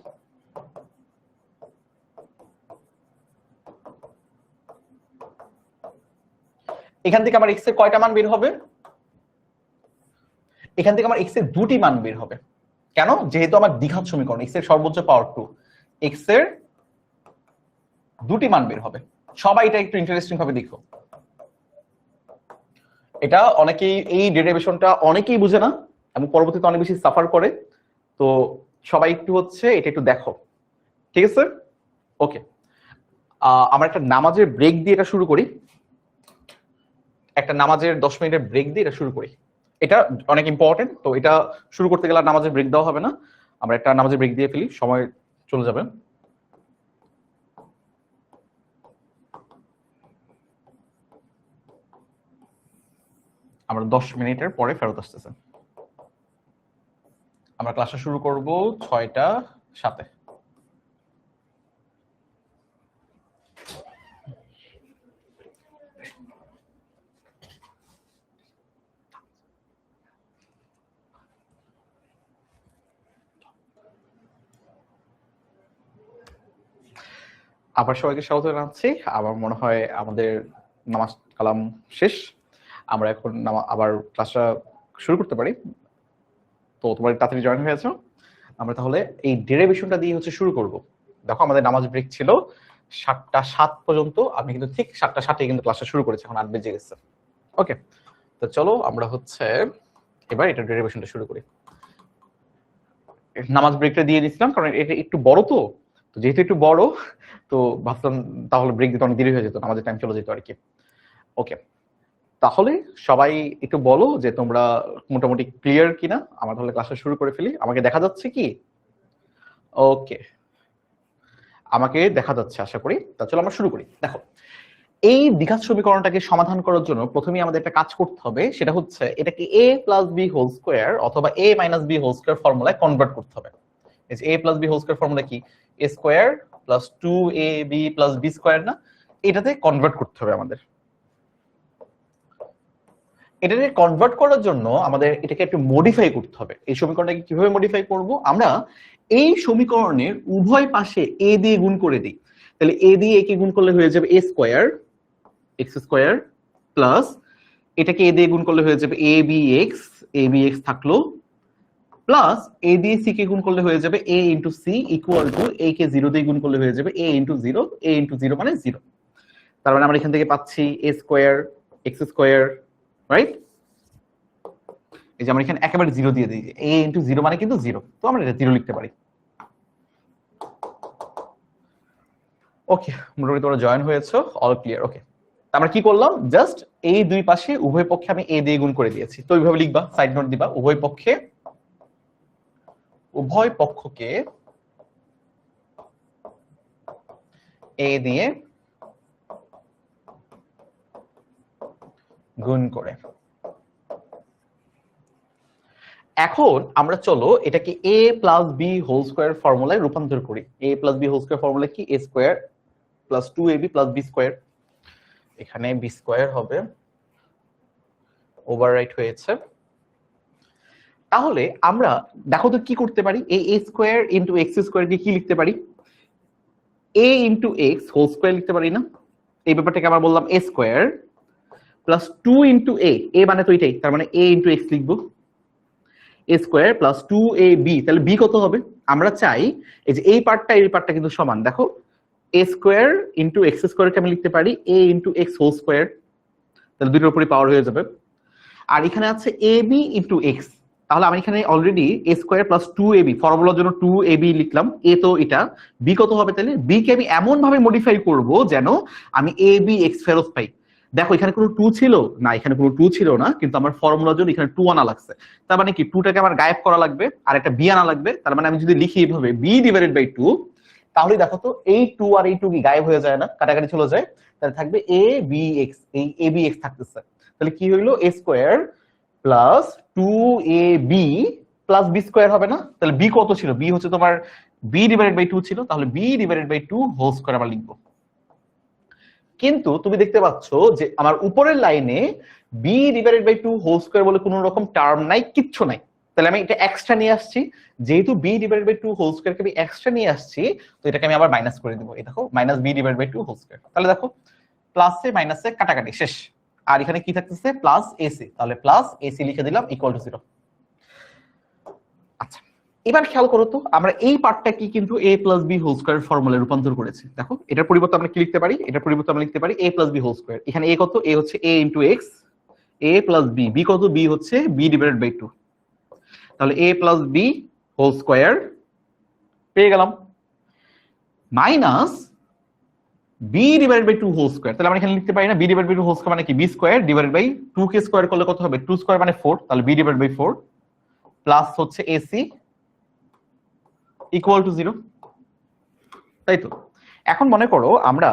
এখান থেকে আমার x এর কয়টা মান বের হবে? এখান থেকে আমার x এর দুটি মান বের হবে। কেন? যেহেতু আমার দ্বিঘাত সমীকরণ, x এর সর্বোচ্চ পাওয়ার 2, x এর দুটি মান বের হবে। সবাই এটা একটু ইন্টারেস্টিং ভাবে দেখো। এটা অনেকেই এই ডেরিভেশনটা অনেকেই বুঝে না এবং পরবর্তীতে অনেক বেশি সাফার করে। তো সবাই একটু হচ্ছে এটা একটু দেখো, ঠিক আছে? ওকে, আমরা একটা নামাজের ব্রেক দিয়ে এটা শুরু করি। একটা নামাজের 10 মিনিটের ব্রেক দিয়ে এটা শুরু করি। এটা অনেক ইম্পর্টেন্ট, তো এটা শুরু করতে গেলে নামাজের ব্রেক দেওয়া হবে না। আমরা একটা নামাজের ব্রেক দিয়ে ফেলি, সময় চলে যাবে। আমরা 10 মিনিটের পরে ফেরত আসতেছে। আমরা ক্লাসটা শুরু করব 6:07। আবার সবাইকে স্বাগত জানাচ্ছি। আমার মনে হয় আমাদের নামাজ কালাম শেষ, আমরা এখন আবার ক্লাসটা শুরু করতে পারি। তো তোমার তাড়াতাড়ি জয়েন হয়েছে, আমরা তাহলে এই ডেরিভেশনটা দিয়ে হচ্ছে শুরু করব। দেখো আমাদের নামাজ ব্রেক ছিল 7:07 পর্যন্ত, আমি কিন্তু ঠিক 7:07 কিন্তু ক্লাসটা শুরু করেছি, এখন 8 বেজে গেছে। ওকে, তো চলো আমরা হচ্ছে এবার এটা ডেরিভেশনটা শুরু করি। নামাজ ব্রেকটা দিয়ে দিছিলাম কারণ এটা একটু বড়, তো যেহেতু একটু বড় তো ভাবলাম তাহলে ব্রেক দিতে অনেক দেরি হয়ে যেত, আমাদের টাইম চলে যেত আর কি। ওকে, তাহলে সবাই একটু বলো যে তোমরা মোটামুটি ক্লিয়ার কিনা। আমরা তাহলে ক্লাসটা শুরু করে ফেলি। আমাকে দেখা যাচ্ছে কি? ওকে, আমাকে দেখা যাচ্ছে আশা করি। তা চলো আমরা শুরু করি। দেখো, এই দ্বিঘাত সমীকরণটাকে সমাধান করার জন্য প্রথমেই আমাদের একটা কাজ করতে হবে, সেটা হচ্ছে এটাকে a plus B whole square অথবা a minus B whole square ফর্মুলায় কনভার্ট করতে হবে। a plus B whole square formula কি? a square plus 2ab plus B square না? এটাতে কনভার্ট করতে হবে আমাদের। এটাকে কনভার্ট করার জন্য আমাদের এটাকে একটু মডিফাই করতে হবে। এই সমীকরণটাকে কিভাবে মডিফাই করব? আমরা এই সমীকরণের উভয় পাশে a দিয়ে গুণ করে দিই। তাহলে a দিয়ে a কে গুণ করলে হয়ে যাবে a square x square plus এটাকে a দিয়ে গুণ করলে হয়ে যাবে abx থাকলো, প্লাস a দিয়ে c কে গুণ করলে হয়ে যাবে a into C equal to a কে 0 দিয়ে গুণ করলে হয়ে যাবে a ইন্টু 0 মানে 0। তার মানে আমরা এখান থেকে পাচ্ছি a square x square, right? এই যে আমরা এখানে একেবারে 0 দিয়ে দিই, a ইন্টু 0 মানে কিন্তু 0, তো আমরা এটা 0 লিখতে পারি। ওকে, মোটামুটি তোমরা জয়েন হয়েছো, অল ক্লিয়ার। ওকে, আমরা কি করলাম? জাস্ট এই দুই পাশে উভয় পক্ষে আমি a দিয়ে গুণ করে দিয়েছি। তো এইভাবে লিখবা, সাইড নোট দিবা, উভয় পক্ষকে a দিয়ে গুণ করে। এখন আমরা চলো এটাকে a plus B whole square ফর্মুলায় রূপান্তর করি। a plus B whole square formula কি? a square plus 2ab plus B square. এখানে বি স্কোয়ার হবে, ওভাররাইট হয়েছে। তাহলে আমরা দেখো তো কি করতে পারি? এই a স্কোয়ার ইন্টু এক্স স্কোয়ারকে কি লিখতে পারি? a into x whole square লিখতে পারি না? এই ব্যাপারটাকে আমরা বললাম a square plus 2 into a মানে তো এটাই, তার মানে a ইন্টু এক্স লিখবো। a স্কোয়ার প্লাস 2ab, তাহলে b কত হবে? আমরা চাই এই যে এই পার্টটা কিন্তু সমান। দেখো a স্কোয়ার ইন্টু এক্স স্কোয়ারকে আমি লিখতে পারি a into x whole square, তাহলে দুটোর উপরই পাওয়ার হয়ে যাবে। আর এখানে আছে ab ইন্টু এক্স, তাহলে আমি এখানে already a square plus 2ab ফর্মুলার জন্য 2ab লিখলাম। a তো এটা, b কত হবে? তাহলে b কে আমি এমন ভাবে মডিফাই করব যেন আমি ab x ফেরত পাই। দেখো এখানে কোনো 2 ছিল না, এখানে কোনো 2 ছিল না, কিন্তু আমার ফর্মুলার জন্য এখানে 2 আনা লাগছে। তার মানে কি 2টাকে আমার গায়েব করা লাগবে আর একটা b আনা লাগবে। তার মানে আমি যদি লিখি এইভাবে b ডিভাইডেড বাই 2, তাহলে দেখো তো এই 2 আর এই 2 কি গায়েব হয়ে যায় না? কাটাকাটি চলে যায়, তাহলে থাকবে a b x, এই a b x থাকতেছে। তাহলে কি হইলো? a square plus 2ab plus B square হবে না? তাহলে b কত ছিল? b হচ্ছে তোমার b ডিভাইডেড বাই 2 ছিল, তাহলে b divided by 2 whole square আমরা লিখবো। কিন্তু তুমি দেখতে পাচ্ছ যে আমার উপরের লাইনে b divided by 2 whole square বলে কোনো রকম টার্ম নাই, কিচ্ছু নাই। তাহলে আমি এটা এক্সট্রা নিয়ে আসছি, যেহেতু b ডিভাইডেড বাই 2 হোল স্কোয়ারকে আমি এক্সট্রা নিয়ে আসছি, তো এটাকে আমি আবার মাইনাস করে দেবো। এই দেখো minus b divided by 2 whole square. তাহলে দেখো প্লাসে মাইনাসে কাটাকাটি শেষ, আর এখানে কি থাকতেছে প্লাস এসি, তাহলে প্লাস এসি লিখে দিলাম ইকুয়াল টু 0। আচ্ছা এবার খেয়াল করো তো আমরা এই পার্টটা কি কিন্তু a plus B whole square ফর্মুলায় রূপান্তর করেছি। দেখো এটার পরিবর্তে আমরা কি লিখতে পারি, এটার পরিবর্তে আমরা লিখতে পারি a plus B whole square. এখানে a কত, a হচ্ছে a into x, a plus b, b কত, b হচ্ছে b ডিভাইডেড বাই 2, তাহলে a plus b whole square পেয়ে গেলাম minus b divided by 2 whole square. তাহলে আমরা এখানে লিখতে পারি না b divided by 2 whole square মানে কি b স্কয়ার ডিভাইডেড বাই 2 কে স্কয়ার করলে কত হবে, 2 স্কয়ার মানে 4, তাহলে b ডিভাইডেড বাই 4 প্লাস হচ্ছে ac ইকুয়াল টু 0। তাই তো এখন মনে করো আমরা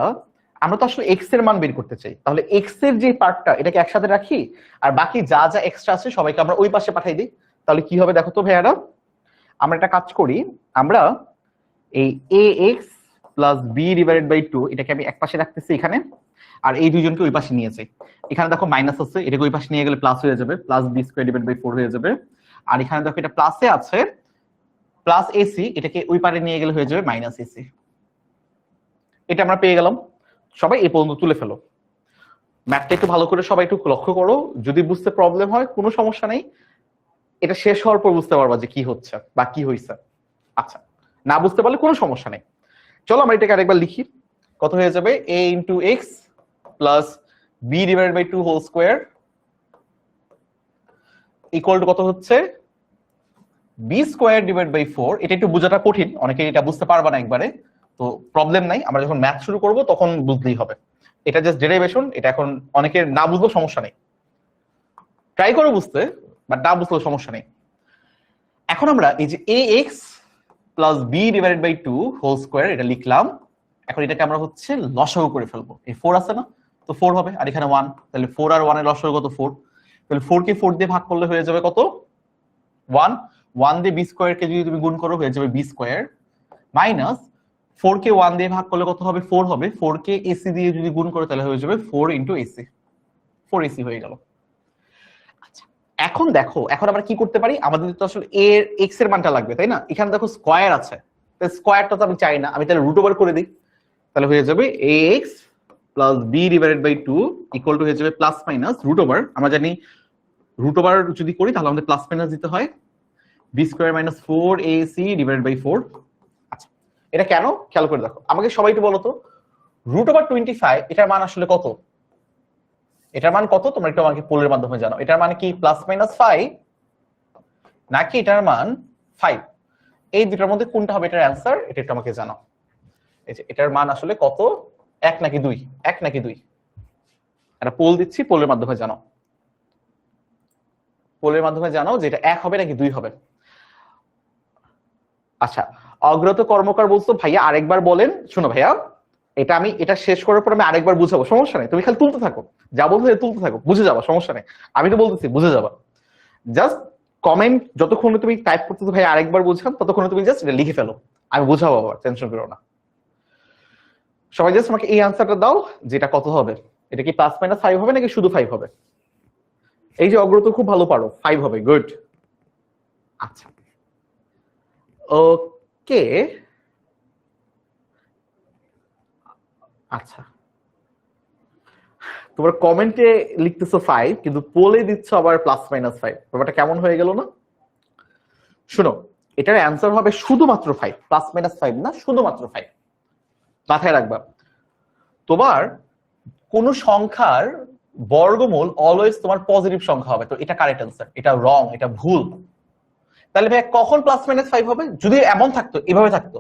তো আসলে x এর মান বের করতে চাই, তাহলে x এর যে পার্টটা এটাকে একসাথে রাখি আর বাকি যা যা এক্সট্রা আছে সবাইকে আমরা ওই পাশে পাঠিয়ে দিই। তাহলে কি হবে দেখো তো ভাইয়ারা, আমরা একটা কাজ করি, আমরা এই ax plus b divided by 2 এটাকে আমি এক পাশে রাখতেছি এখানে, আর এই দুইজনকে ওই পাশে নিয়ে যাই। এখানে দেখো মাইনাস আছে, এটাকে ওই পাশে নিয়ে গেলে প্লাস হয়ে যাবে, plus b square divided by 4 হয়ে যাবে। আর এখানে দেখো এটা প্লাসে আছে, প্লাস এসি এটাকে ওই পারে নিয়ে গেলে হয়ে যাবে মাইনাস এসি। এটা আমরা পেয়ে গেলাম। সবাই এই পর্যন্ত তুলে ফেলো। ম্যাথটা একটু ভালো করে সবাই একটু লক্ষ্য করো, যদি বুঝতে প্রবলেম হয় কোনো সমস্যা নেই, এটা শেষ হওয়ার পর বুঝতে পারবা যে কি হচ্ছে বা কি হইছে। আচ্ছা না বুঝতে পারলে কোনো সমস্যা নেই, চলো আমরা এটাকে আরেকবার লিখি। কত হয়ে যাবে a into x plus b divided by 2 whole square equal to কত হচ্ছে b স্কয়ার ডিভাইড বাই 4। এটা একটু বোঝাটা কঠিন, অনেকে এটা বুঝতে পারবা না একবারে, তো প্রবলেম নাই, আমরা যখন ম্যাথ শুরু করব তখন বুঝলেই হবে। এটা জাস্ট ডেরিভেশন, এটা এখন অনেকের না বুঝলেও সমস্যা নেই, ট্রাই করো বুঝতে, বাট না বুঝলেও সমস্যা নেই। এখন আমরা এই যে ax plus b divided by 2 whole square এটা লিখলাম। এখন এটাকে আমরা হচ্ছে লসাগু করে ফেলবো। এই 4 আছে না, তো 4 হবে, আর এখানে 1, তাহলে 4 আর 1 এর লসাগু কত 4, তাহলে 4 কে 4 দিয়ে ভাগ করলে হয়ে যাবে কত 1, 1 দিয়ে b স্কয়ার কে যদি তুমি গুণ করো হয়ে যাবে b স্কয়ার মাইনাস 4 কে 1 দিয়ে ভাগ করলে কত হবে 4 হবে, 4 কে ac দিয়ে যদি গুণ করো তাহলে হয়ে যাবে 4 ইনটু ac, 4 ac হয়ে গেল। আচ্ছা এখন দেখো, এখন আমরা কি করতে পারি, আমাদের তো আসলে a এর x এর মানটা লাগবে তাই না, এখানে দেখো স্কয়ার আছে, তাহলে স্কয়ারটা তো আমি চাই না, আমি তাহলে রুট ওভার করে দিই, তাহলে হয়ে যাবে ax plus b divided by 2 equal to হয়ে যাবে প্লাস মাইনাস রুট ওভার, আমরা জানি রুট ওভার যদি করি তাহলে আমাদের প্লাস মাইনাস দিতে হয়, b square minus 4ac divided by 4। আচ্ছা এটা কেন খেয়াল করে দেখো, আমাকে সবাই একটু বলো তো রুট ওভার 25 এটার মান আসলে কত, এটার মান কত তোমরা একটু আমাকে পোলের মাধ্যমে জানাও, এটার মান কি প্লাস মাইনাস 5 নাকি এটার মান 5, এই দুটার মধ্যে কোনটা হবে এটার অ্যানসার, এটা একটু আমাকে জানাও। এই যে এটার মান আসলে কত, 1 নাকি 2, 1 নাকি 2, একটা পোল দিচ্ছি, পোলের মাধ্যমে জানাও, পোলের মাধ্যমে জানাও যে এটা 1 হবে নাকি 2 হবে। আচ্ছা অগ্রত কর্মকার বলছো ভাইয়া আরেকবার বলেন, শোনো ভাইয়া এটা আমি এটা শেষ করার পর আমি আরেকবার বুঝাবো, সমস্যা নেই, তুমি খালি তুলতে থাকো, যা বলছো তুলতে থাকো, বুঝে যাবা, সমস্যা নেই, আমি তো বলতেছি বুঝে যাবা, জাস্ট কমেন্ট যতক্ষণ তুমি টাইপ করতেছো ভাই আরেকবার বুঝান ততক্ষণ তুমি জাস্ট এটা লিখে ফেলো, আমি বুঝাবো, আবার টেনশন করো না। সবাই জাস্ট আমাকে এই আনসারটা দাও যেটা কত হবে, এটা কি প্লাস মাইনাস 5 হবে নাকি শুধু 5 হবে। এই যে অগ্রত খুব ভালো পারো, 5 হবে, গুড। আচ্ছা ওকে আচ্ছা তোমার কমেন্টে লিখতেছো 5 কিন্তু পোলে দিচ্ছ আবার প্লাস মাইনাস 5, ব্যাপারটা কেমন হয়ে গেল না। শুনো এটার অ্যান্সার হবে শুধুমাত্র 5, প্লাস মাইনাস 5 না, শুধুমাত্র 5, মাথায় রাখবা। তোমার কোন সংখ্যার বর্গমূল অলওয়েজ তোমার পজিটিভ সংখ্যা হবে, তো এটা কারেক্ট অ্যান্সার, এটা রং, এটা ভুল। তাহলে ভাই কখন প্লাস মাইনাস 5 হবে, যদি এমন থাকতো এভাবে থাকতো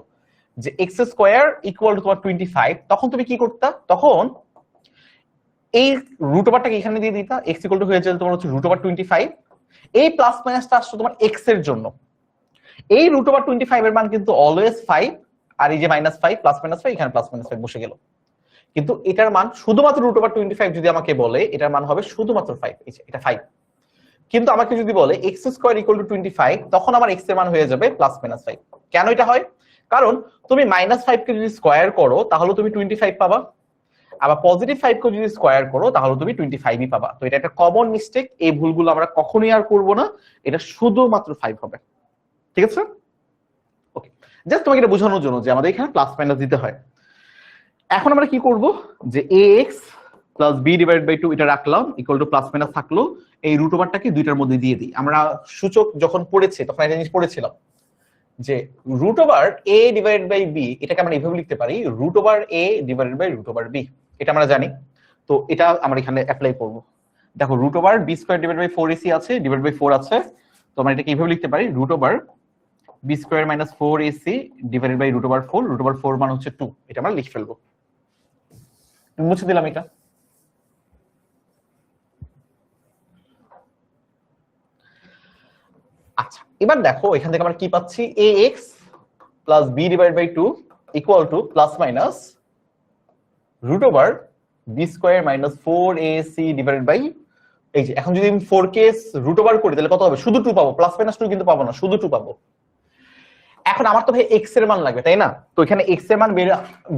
যে x স্কয়ার ইকুয়াল টু তোমার 25, তখন তুমি কি করতা, তখন এই রুট ওভারটাকে এখানে দিয়ে দিতা, x ইকুয়াল টু হয়ে যেত তোমার হচ্ছে রুট ওভার 25, এই প্লাস মাইনাসটা আসছে তোমার x এর জন্য, এই রুট ওভার 25 এর মান কিন্তু অলওয়েজ 5, আর এই যে মাইনাস 5 প্লাস মাইনাস 5 এখানে প্লাস মাইনাস 5 বসে গেল, কিন্তু এটার মান শুধুমাত্র রুট ওভার 25 যদি আমাকে বলে এটার মান হবে শুধুমাত্র 5, এটা 5। কিন্তু আমাকে যদি বলে x স্কয়ার ইকুয়াল টু 25, তখন আমার x এর মান হয়ে যাবে প্লাস মাইনাস 5। কেন এটা হয়, কারণ তুমি মাইনাস 5 কে যদি স্কয়ার করো তাহলে তুমি 25 পাবা, আবার পজিটিভ 5 কে যদি স্কয়ার করো তাহলে তুমি 25ই পাবা। তো এটা একটা কমন মিস্টেক, এই ভুলগুলো আমরা কখনোই আর করব না, এটা শুধুমাত্র 5 হবে, ঠিক আছে। ওকে জাস্ট তোমাকে এটা বোঝানোর জন্য যে আমাদের এখানে প্লাস মাইনাস দিতে হয়। এখন আমরা কি করব যে ax plus B divide by 2 এটা রাখলাম ইকুয়াল টু প্লাস মাইনাস থাকলো, এই রুট ওভারটাকে দুইটার মধ্যে দিয়ে দিই। আমরা সূচক যখন পড়েছি তখন একটা জিনিস পড়েছিলাম যে root over A divide by B, এটাকে আমরা এইভাবে লিখতে পারি root over A divided by root over B, এটা আমরা জানি। তো এটা আমরা এখানে অ্যাপ্লাই করব। দেখো root over B square divide by 4ac আছে, ডিভাইড বাই 4 আছে, তো আমরা এটাকে এইভাবে লিখতে পারি root over B square minus 4ac divided by root over 4, root over 4 মান হচ্ছে 2, এটা আমরা লিখে ফেলবো। মুছে দিলাম এটা। আচ্ছা এবার দেখো এখান থেকে আমরা কি পাচ্ছি, ax plus b divide by 2 equal to plus minus root over B square minus 4ac divided by, এই যে এখন যদি আমি 4k রুট ওভার করি তাহলে কত হবে, শুধু 2 পাবো, প্লাস মাইনাস 2 কিন্তু পাবো না, শুধু 2 পাবো। এখন আমার তো ভাই x এর মান লাগবে তাই না, তো এখানে x এর মান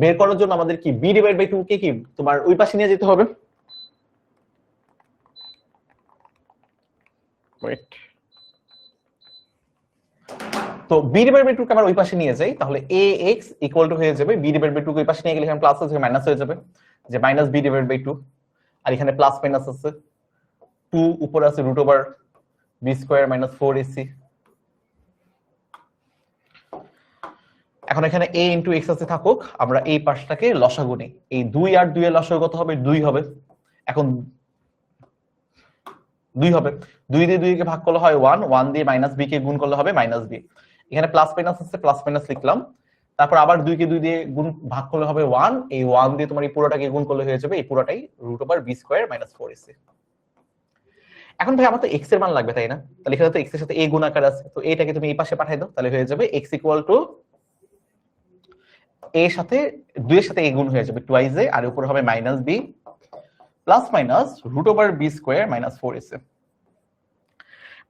বের করার জন্য আমাদের কি b ডিভাইড বাই 2 কে কি তোমার ওই পাশে নিয়ে যেতে হবে। ওয়েট, তো b ডিভাইড বাই 2 কে আমরা ওই পাশে নিয়ে যাই, তাহলে ax ইকুয়াল টু হয়ে যাবে b ডিভাইড বাই 2 কে ওই পাশে নিয়ে গেলে এখানে প্লাস আছে মাইনাস হয়ে যাবে, যে মাইনাস b ডিভাইড বাই 2, আর এখানে প্লাস মাইনাস আছে 2, উপরে আছে root over b square minus 4ac। এখন এখানে a ইনটু x আছে থাকুক, আমরা এই পাশটাকে লসাগু নেই, এই 2 আর 2 এর লসাগু কত হবে, 2 হবে। এখন 2 হবে, 2 দিয়ে 2 কে ভাগ করলে হয় 1, 1 দিয়ে মাইনাস b কে গুণ করলে হবে মাইনাস b, এখানে প্লাস মাইনাস আছে, প্লাস মাইনাস লিখলাম, তারপর আবার 2 কে 2 দিয়ে গুণ ভাগ করলে হবে 1, এই 1 দিয়ে তোমার এই পুরোটাকে গুণ করলে হয়ে যাবে এই পুরোটাই root over b square minus 4ac। এখন ভাই আমার তো x এর মান লাগবে তাই না, তাহলে এখানে তো x এর সাথে a গুণ আকার আছে, তো এটাকে তুমি এই পাশে পাঠিয়ে দাও, তাহলে হয়ে যাবে x ইকুয়াল টু a সাথে 2 এর সাথে a গুণ হয়ে যাবে টুয়াইস a, আর উপরে হবে minus b plus minus root over b square minus 4ac।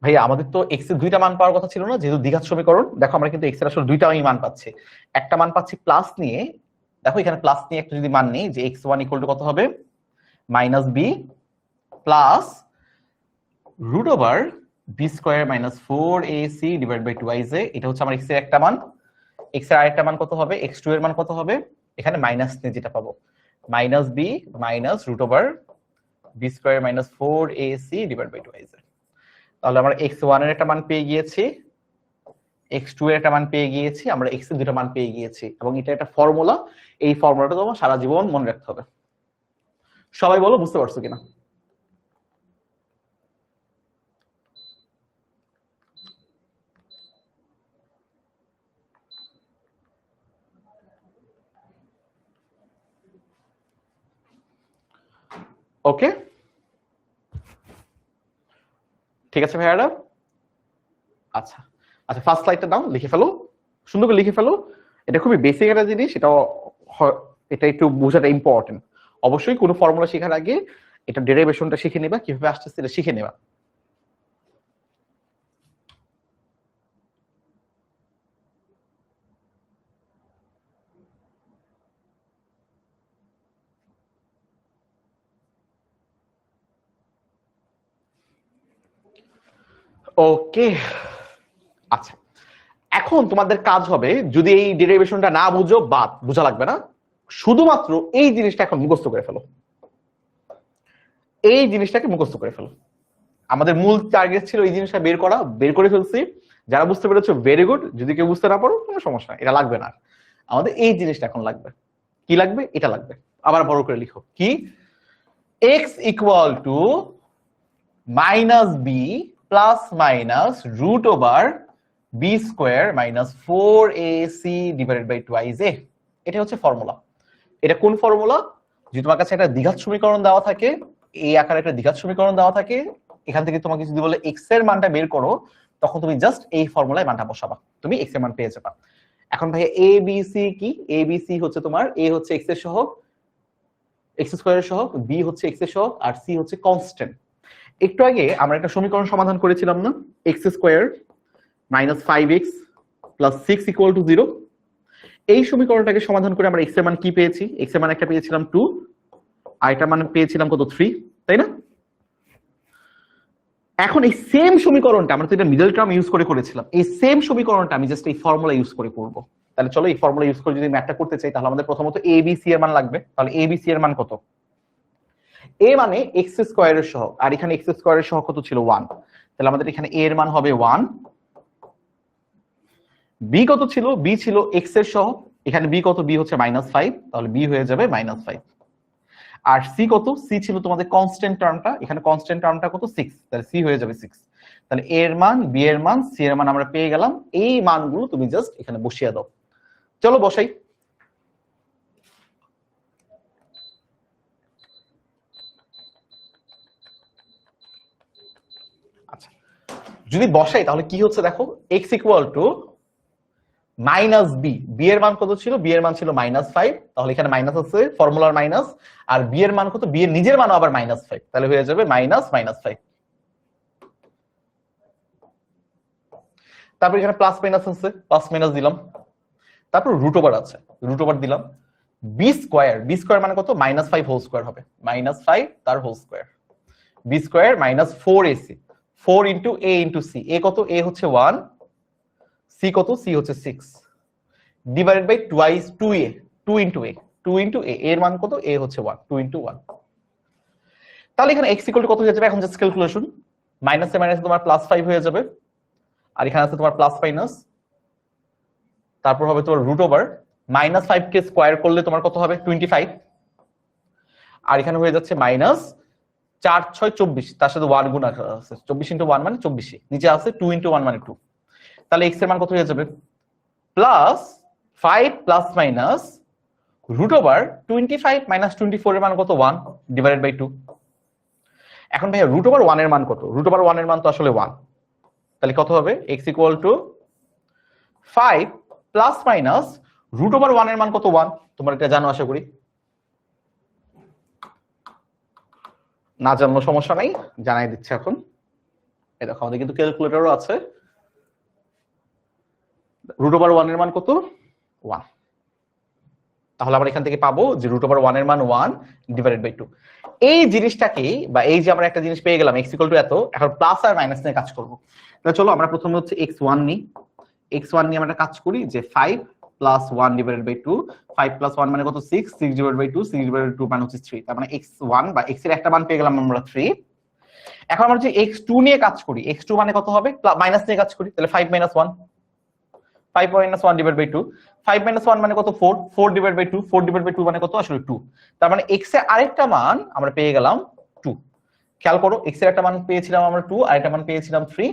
ভাই আমাদের তো x এর দুইটা মান পাওয়ার কথা ছিল না, যেহেতু দ্বিঘাত সমীকরণ, দেখো আমরা কিন্তু x এর আসলে দুইটা মান পাচ্ছি, একটা মান পাচ্ছি প্লাস নিয়ে, দেখো এখানে প্লাস নিয়ে একটা যদি মান নেই যে x1 ইকুয়াল টু কত হবে minus b plus root over b square minus 4ac divide by 2a, এটা হচ্ছে আমার x এর একটা মান। x এর আরেকটা মান কত হবে, x2 এর মান কত হবে, এখানে মাইনাস নিয়ে যেটা পাবো minus b minus root over b square minus 4ac divide by 2a। তাহলে আমরা x1 এর একটা মান পেয়ে গিয়েছি, x2 এর একটা মান পেয়ে গিয়েছি, আমরা x এর দুটো মান পেয়ে গিয়েছি, এবং এটা একটা ফর্মুলা, এই ফর্মুলাটা তোমার সারা জীবন মনে রাখতে হবে। সবাই বলো বুঝতে পারছো কিনা। ওকে ঠিক আছে ভাইয়ারা। আচ্ছা আচ্ছা ফার্স্ট স্লাইডটা দাও, লিখে ফেলো, সুন্দর করে লিখে ফেলো, এটা খুবই বেসিক একটা জিনিস, এটা একটু বোঝাটা ইম্পর্টেন্ট। অবশ্যই কোনো ফর্মুলা শেখার আগে এটা ডেরিভেশনটা শিখে নেবা, কিভাবে আসতেছে এটা শিখে নেবা। ওকে আচ্ছা, এখন তোমাদের কাজ হবে, যদি এই ডেরিভেশনটা না বুঝো বাদ বোঝা লাগবে না, শুধুমাত্র এই জিনিসটা এখন মুখস্থ করে ফেলো, এই জিনিসটাকে মুখস্থ করে ফেলো। আমাদের মূল টার্গেট ছিল এই জিনিসটা বের করা, বের করে ফেলছি। যারা বুঝতে পেরেছো ভেরি গুড, যদি কেউ বুঝতে না পারো কোনো সমস্যা নাই, এটা লাগবে না। আমাদের এই জিনিসটা এখন লাগবে, কি লাগবে, এটা লাগবে। আবার বড় করে লিখো, কি x equal to minus b plus minus root over B square minus 4ac divided by 2a, এটা হচ্ছে ফর্মুলা। এটা কোন ফর্মুলা, যদি তোমার কাছে একটা দ্বিঘাত সমীকরণ দেওয়া থাকে, এই আকারে একটা দ্বিঘাত সমীকরণ দেওয়া থাকে, এখান থেকে তোমাকে যদি বলে x এর মানটা বের করো, তখন তুমি জাস্ট এই ফর্মুলায় মানটা বসাবা, তুমি x এর মান পেয়ে যাবা। এখন ভাই a b c কি, a b c হচ্ছে তোমার a হচ্ছে x এর সহগ, x স্কয়ারের সহগ, b হচ্ছে x এর সহগ, আর c হচ্ছে কনস্ট্যান্ট। একটু আগে আমরা একটা সমীকরণ সমাধান করেছিলাম না, x square minus 5x plus 6 equal to 0। এই সমীকরণটাকে সমাধান করে আমরা x এর মান কি পেয়েছি, x এর মান একটা পেয়েছিলাম 2, আর এটার মান পেয়েছিলাম কত 3, তাই না? এখন এই সেম সমীকরণটা আমরা তো এটা মিডল টার্ম ইউজ করে করেছিলাম, এই সেম সমীকরণটা আমি জাস্ট এই ফর্মুলা ইউজ করে করব। তাহলে চলো এই ফর্মুলা ইউজ করে যদি ম্যাথটা করতে চাই, তাহলে আমাদের প্রথমত a b c এর মান লাগবে। তাহলে a b c এর মান কত, এ মানে এক্স স্কোয়ারের সহগ, আর এখানে এক্স স্কোয়ারের সহগ কত ছিল 1, তাহলে আমাদের এখানে এ এর মান হবে 1। বি কত ছিল, বি ছিল এক্স এর সহগ, এখানে বি কত, বি হচ্ছে -5, তাহলে বি হয়ে যাবে -5। আর সি কত, সি ছিল তোমাদের কনস্ট্যান্ট টার্মটা, এখানে কনস্ট্যান্ট টার্মটা কত 6, তাহলে সি হয়ে যাবে 6। তাহলে এ এর মান, বি এর মান, সি এর মান আমরা পেয়ে গেলাম। এই মানগুলো তুমি জাস্ট এখানে বসিয়ে দাও। চলো বসাই। আচ্ছা, যদি বসাই তাহলে কি হচ্ছে দেখো, x equal to minus b, b এর মান কত ছিল, বি এর মান ছিল -5, তাহলে এখানে মাইনাস আছে, ফর্মুলার মাইনাস। আর বি এর মান কত, বি এর নিজের মানও আবার -5, তাহলে হয়ে যাবে -5। তারপর এখানে প্লাস মাইনাস আছে, প্লাস মাইনাস দিলাম। তারপর রুট ওভার আছে, রুট ওভার দিলাম। বি স্কোয়ার, বি স্কোয়ার মানে কত, -5 হোল স্কোয়ার হবে, -5 তার whole square. B square -4ac, 4 into A into C, A কত, এ হচ্ছে 1, সি কত, সি হচ্ছে 6, divided by twice 2a, 2 into A, 2 into A, এর মান কত, এ হচ্ছে 1, 2 ইন্টু 1। তাহলে এখানে x ইকুয়াল টু কত হয়ে যাবে, এখন জাস্ট ক্যালকুলেশন, মাইনাসে মাইনাসে তোমার +5 হয়ে যাবে, আর এখানে আছে তোমার প্লাস মাইনাস, তারপর হবে তোমার রুট ওভার, -5 কে স্কোয়ার করলে তোমার কত হবে 25, আর এখানে হয়ে যাচ্ছে -4 6 24, তার সাথে 1 গুণ আছে, 24 ইন্টু 1 মানে 24, নিচে আছে 2 ইন্টু 1 মানে 2। তাহলে x এর মান কত হয়ে যাবে, +5 প্লাস মাইনাস রুট ওভার 25 - 24 এর মান কত, 1 ডিভাইডেড বাই 2। এখন ভাইয়া রুট ওভার 1 এর মান কত, রুট ওভার 1 এর মান তো আসলে 1, তাহলে কত হবে, x equal to 5 plus minus root over 1 এর মান কত, 1, তোমরা এটা জানো আশা করি, না জানলেও সমস্যা নাই, জানাই দিচ্ছে এখন। এই দেখো আমাদের কিন্তু ক্যালকুলেটরও আছে। রুট ওভার 1 এর মান কত, 1, তাহলে আমরা এখান থেকে পাবো যে রুট ওভার 1 এর মান 1 ডিভাইডেড বাই 2। এই জিনিসটাকে, বা এই যে আমরা একটা জিনিস পেয়ে গেলাম x ইকুয়াল টু এত, এখন প্লাস আর মাইনাস নিয়ে কাজ করব। তাহলে চলো আমরা প্রথমে হচ্ছে x1 নিই, x1 নিয়ে আমরা কাজ করি যে 5 প্লাস 1 ডিভাইডেড বাই 2, 5 প্লাস 1 মানে কত 6, 6 ডিভাইডেড বাই 2, 6 ডিভাইডেড বাই 2 মানে হচ্ছে 3, তার মানে x1 বা x এর একটা মান পেয়ে গেলাম আমরা 3। এখন আমরা যে x2 নিয়ে কাজ করি, x2 মানে কত হবে, মাইনাস নিয়ে কাজ করি, তাহলে 5 - 1, 5 - 1 ডিভাইড বাই 2, 5 - 1 মানে কত 4, 4 ডিভাইড বাই 2, 4 ডিভাইড বাই 2 মানে কত আসলে 2, তার মানে x এর আরেকটা মান আমরা পেয়ে গেলাম 2। খেয়াল করো, x এর একটা মান পেয়েছিলাম আমরা 2, আর একটা মান পেয়েছিলাম 3।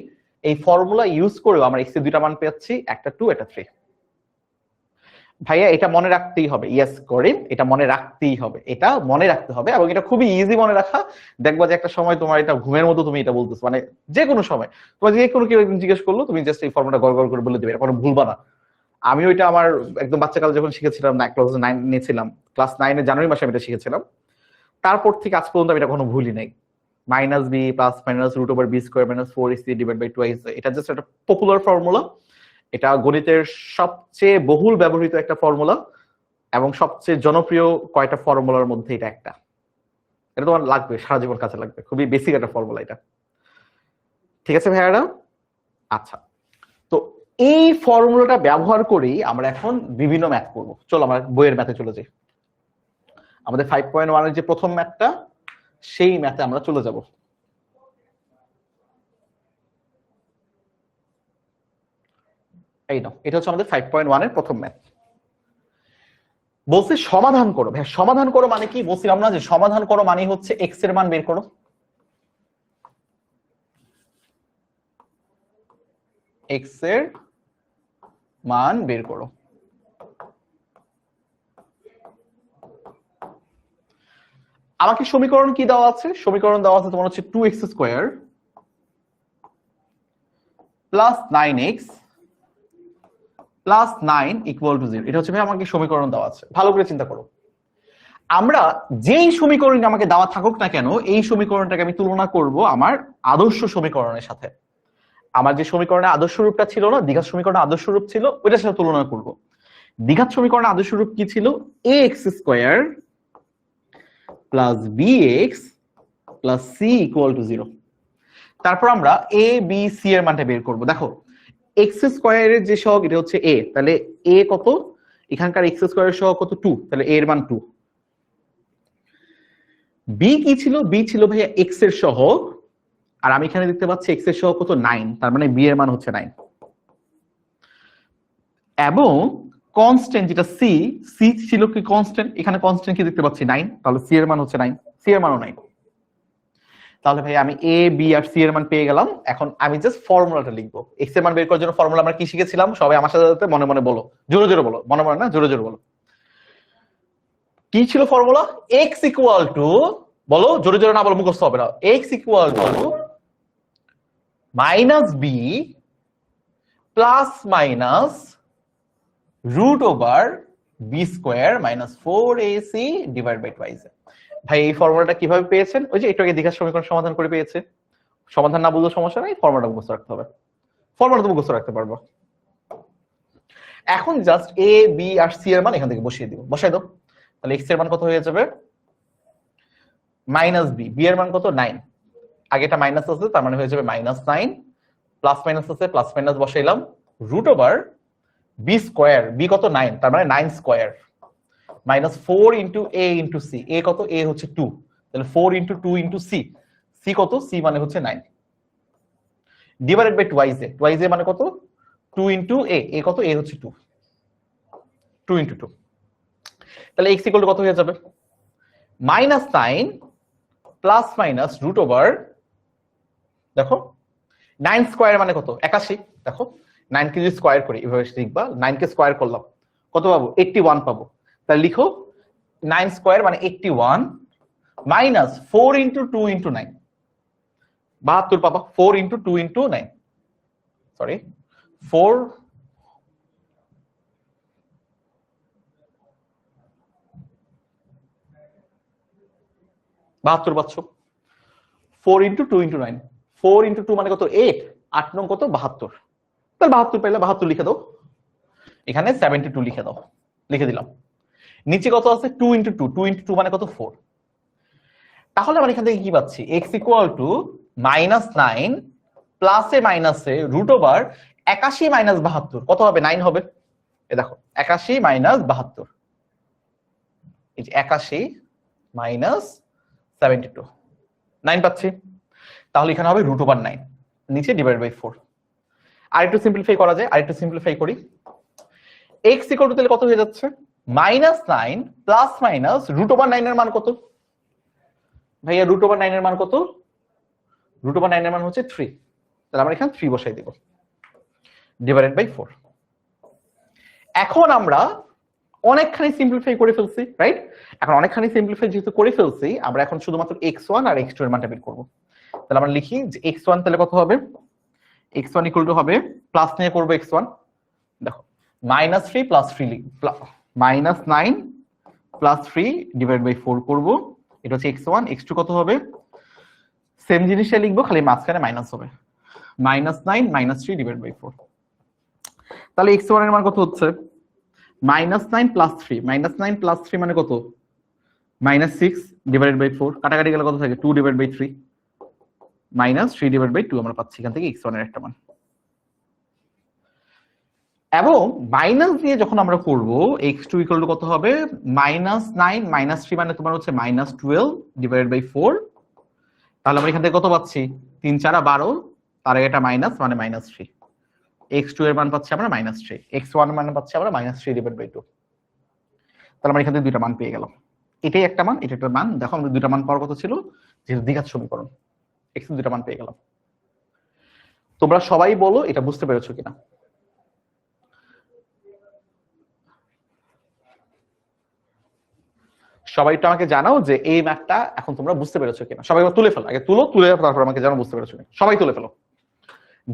এই ফর্মুলা ইউজ করেও আমরা x এর দুইটা মান পেয়েছি, একটা 2 একটা 3। ভাইয়া এটা মনে রাখতেই হবে, ইয়েস করিম, এটা মনে রাখতেই হবে, এটা মনে রাখতে হবে, এবং এটা খুবই ইজি মনে রাখা। দেখবা যে একটা সময় তোমার এটা ঘুমের মতো তুমি এটা বলতেছো, মানে যে কোনো সময় তোমার যে কোনো কেউ জিজ্ঞেস করলো, তুমি জাস্ট এই ফর্মুলাটা গড় গড় করে বলে দিবে, এটা কোনো ভুলবা না। আমি ওইটা আমার একদম বাচ্চাকালে যখন শিখেছিলাম, না ক্লাস 9 নিয়েছিলাম, ক্লাস 9 এর জানুয়ারি মাসে আমি এটা শিখেছিলাম, তারপর থেকে আজ পর্যন্ত আমি এটা কোনো ভুলই নাই। -b plus minus root over B square minus 4ac divide by 2ac, এটা জাস্ট একটা পপুলার ফর্মুলা, এটা গণিতের সবচেয়ে বহুল ব্যবহৃত একটা ফর্মুলা, এবং সবচেয়ে জনপ্রিয় কয়টা ফর্মুলার মধ্যে এটা একটা। এটা তোমার লাগবে, সারা জীবন কাজে লাগবে, খুবই বেসিক একটা ফর্মুলা এটা। ঠিক আছে ভাইয়ারা? আচ্ছা, তো এই ফর্মুলাটা ব্যবহার করেই আমরা এখন বিভিন্ন ম্যাথ করব। চলো আমরা বইয়ের ম্যাথে চলে যাই। আমাদের 5.1 এর যে প্রথম ম্যাথটা, সেই ম্যাথে আমরা চলে যাব। এই নাও, এটা হচ্ছে আমাদের 5.1 এর প্রথম ম্যাথ। বলছে সমাধান করো। ভাই সমাধান করো মানে কি, বলছিলাম না যে সমাধান করো মানে হচ্ছে x এর মান বের করো। x এর মান বের করো। আমাকে সমীকরণ কি দেওয়া আছে, সমীকরণ দেওয়া আছে তোমার হচ্ছে 2x square plus 9x plus 9 equal to 0। এটা হচ্ছে ভাই আমাকে সমীকরণ দেওয়া আছে। ভালো করে চিন্তা করো, আমরা যেই সমীকরণ আমাকে দেওয়া থাকুক না কেন, এই সমীকরণটাকে আমি তুলনা করব আমার আদর্শ সমীকরণের সাথে। আমার যে সমীকরণের আদর্শ রূপটা ছিল না, দ্বিঘাত সমীকরণের আদর্শ রূপ ছিল, ওইটার সাথে তুলনা করব। দ্বিঘাত সমীকরণের আদর্শ রূপ কি ছিল, ax square plus bx plus c equal to 0। তারপর আমরা a b c এর মানটা বের করব। দেখো x স্কয়ারের যে সহগ এটা হচ্ছে a, তাহলে a কত, এখানকার x স্কয়ারের সহগ কত 2, তাহলে a এর মান 2। বি কি ছিল? বি ছিল ভাইয়া এক্স এর সহগ, আর আমি এখানে দেখতে পাচ্ছি এক্স এর সহগ কত 9, তার মানে বি এর মান হচ্ছে 9। এবং কনস্ট্যান্ট যেটা সি, সি ছিল কি কনস্ট্যান্ট, এখানে কনস্ট্যান্ট কি দেখতে পাচ্ছি 9, তাহলে সি এর মান হচ্ছে 9, সি এর মানও 9। তাহলে ভাই আমি এ বি আর সি এর মান পেয়ে গেলাম। এখন আমি জাস্ট ফর্মুলাটা লিখবো। এক্স এর মান বের করার জন্য ফর্মুলা আমরা কি শিখেছিলাম? সবাই আমার সাথে মনে মনে বলো, জোরে জোরে বলো, মনে মনে না, জোরে জোরে বলো। কি ছিল ফর্মুলা? এক্স ইকুয়াল টু, বলো জোরে জোরে, না বলো মুখস্থ হবে না। X equal to minus b plus minus root over B square minus 4ac divide by twice. ভাই এই ফর্মুলাটা কিভাবে পেয়েছেন? ওই যে একটু আগে দীঘার সমীকরণ সমাধান করে পেয়েছে। সমাধান না বুঝলেও সমস্যা নাই, ফর্মুলাটা মুখস্থ রাখতে হবে। ফর্মুলা তো মুখস্থ রাখতে পারবো। এখন just A B R C এর মান এখান থেকে বসিয়ে দিব, বসাই দাও। তাহলে এক্স এর মান কত হয়ে যাবে? মাইনাস বি, বি এর মান কত? 9। আগেটা মাইনাস আছে, তার মানে হয়ে যাবে -9, প্লাস মাইনাস আছে, প্লাস মাইনাস বসাইলাম, root over B square, B কত? 9, তার মানে 9 square minus 4 into A into C, A কত? এ হচ্ছে 2, তাহলে 4 ইন্টু 2 ইন্টু সি, সি কত? সি মানে হচ্ছে 9 divided by twice A, twice A মানে কত? 2 ইন্টু এ, এ কত? এ হচ্ছে 2, 2 ইন্টু 2, তাহলে এক্স ইকুয়াল টু কত হয়ে যাবে? -9 প্লাস মাইনাস রুট ওভার, দেখো 9 স্কোয়ার মানে কত? 81। দেখো 9 কে যদি স্কোয়ার করি, এভাবে লিখবা, 9 কে স্কোয়ার করলাম কত পাবো? 81 পাবো। তাহলে লিখো 9 স্কোয়ার মানে 81 মাইনাস 4 ইন্টু 2 ইন্টু 9, 72 পাবা। 4 ইন্টু 2 ইন্টু 9, সরি 4, বাহাত্তর পাচ্ছ। 4 ইন্টু 2 ইন্টু 9, 4 ইন্টু 2 মানে কত? 8, 8 নং কত? 72। তাহলে 72 পাইলে 72 লিখে দাও, এখানে 72 লিখে দাও, লিখে দিলাম। নিচে কত আছে? 2 ইন্টু 2, 2 ইন্টু 2 মানে কত? 4। তাহলে আমরা এখান থেকে কি পাচ্ছি? এক্স ইকুয়াল টু -9 প্লাসে মাইনাসে রুট ওভার 81 মাইনাস 72 কত হবে? 9 হবে। এ দেখো 81 মাইনাস 72, এই যে 81 মাইনাস 72, 9 পাচ্ছি। তাহলে এখানে হবে রুট ওভার 9, নিচে ডিভাইড বাই 4। আর একটু সিম্পলিফাই করা যায়, আর একটু সিম্পলিফাই করি। এক্স ইকুয়াল টু তাহলে কত হয়ে যাচ্ছে? -9 প্লাস মাইনাস রুট ওভার 9 এর মান কত? ভাইয়া রুট ওভার 9 এর মান কত? রুট ওভার 9 এর মান হচ্ছে 3, তাহলে আমরা এখানে 3 বসাই দেব, ডিভাইডেড বাই 4। এখন আমরা অনেকখানি সিম্পলিফাই করে ফেলছি, রাইট? এখন অনেকখানি সিম্পলিফাই যেহেতু করে ফেলছি, আমরা এখন শুধুমাত্র x1 আর x2 এর মানটা বের করব। তাহলে আমরা লিখি যে x1 তাহলে কত হবে? x1 ইকুয়াল টু হবে, প্লাস নিয়ে করব x1, দেখো -3 প্লাস 3 -9 প্লাস 3 ডিভাইড বাই 4 করব, এটা হচ্ছে x1। x2 কত হবে? সেম জিনিসটা লিখবো, খালি মাঝখানে মাইনাস হবে, -9 -3 ডিভাইড বাই 4। তাহলে x1 এর মান কত হচ্ছে? -9 প্লাস 3, -9 প্লাস 3 মানে কত? -6 ডিভাইডেড বাই 4, কাটাকাটি গেলে কত থাকে? 2 ডিভাইড বাই 3, -3 ডিভাইড বাই 2 আমরা পাচ্ছি এখান থেকে x1 এর একটা মান। এবং মাইনাস দিয়ে যখন আমরা করব, x2 ইকুয়াল টু কত হবে? -9 -3 মানে তোমার হচ্ছে -12 ডিভাইডেড বাই 4। তাহলে আমরা এখান থেকে কত পাচ্ছি? 3 4 12, তার আগে এটা মাইনাস মানে -3, x2 এর মান পাচ্ছি আমরা -3, x1 এর মান পাচ্ছি আমরা -3 ডিভাইড বাই 2। তাহলে আমরা এখান থেকে দুইটা মান পেয়ে গেলাম, এটাই একটা মান, এটা একটা মান। দেখো আমাদের দুইটা মান পাওয়ার কথা ছিল, যেহেতু দ্বিঘাত সমীকরণ, x এর দুইটা মান পেয়ে গেলাম। তোমরা সবাই বলো এটা বুঝতে পেরেছো কিনা? সবাই একটু আমাকে জানাও যে এই ম্যাথটা এখন তোমরা বুঝতে পেরেছো কিনা। সবাই তুলে ফেলো, আগে তুলো, তুলে তারপর আমাকে জানাও বুঝতে পেরেছো কিনা। সবাই তুলে ফেলো,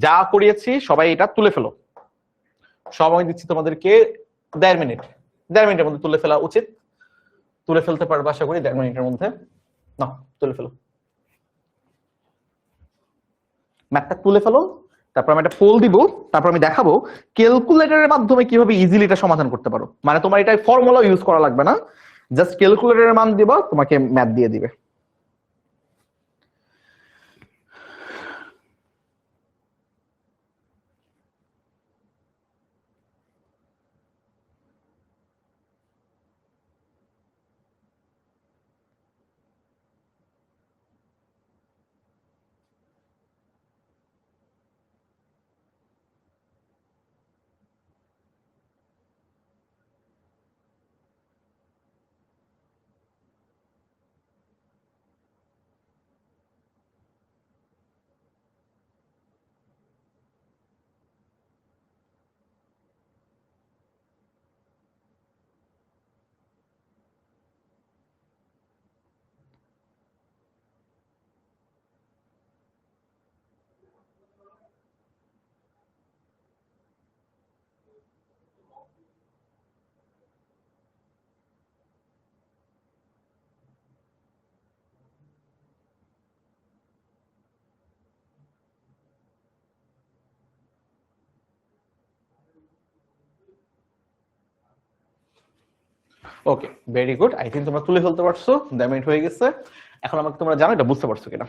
যা করিয়েছি সবাই এটা তুলে ফেলো। সময় দিচ্ছি তোমাদেরকে 1.5 মিনিট, 1.5 মিনিটের মধ্যে তুলে ফেলা উচিত। তুলে ফেলতে পারবে আশা করি 1.5 মিনিটের মধ্যে। না, তুলে ফেলো, ম্যাথটা তুলে ফেলো। তারপর আমি একটা পোল দিব, তারপর আমি দেখাবো ক্যালকুলেটরের মাধ্যমে কিভাবে ইজিলি এটা সমাধান করতে পারো। মানে তোমার এটা ফর্মুলা ইউজ করা লাগবে না, জাস্ট ক্যালকুলেটরের মান দিবা, তোমাকে ম্যাথ দিয়ে দিবে। ওকে, ভেরি গুড। আই থিঙ্ক তোমরা তুলে ফেলতে পারছো, 10 মিনিট হয়ে গেছে। এখন আমাকে তোমরা জানো এটা বুঝতে পারছো কিনা।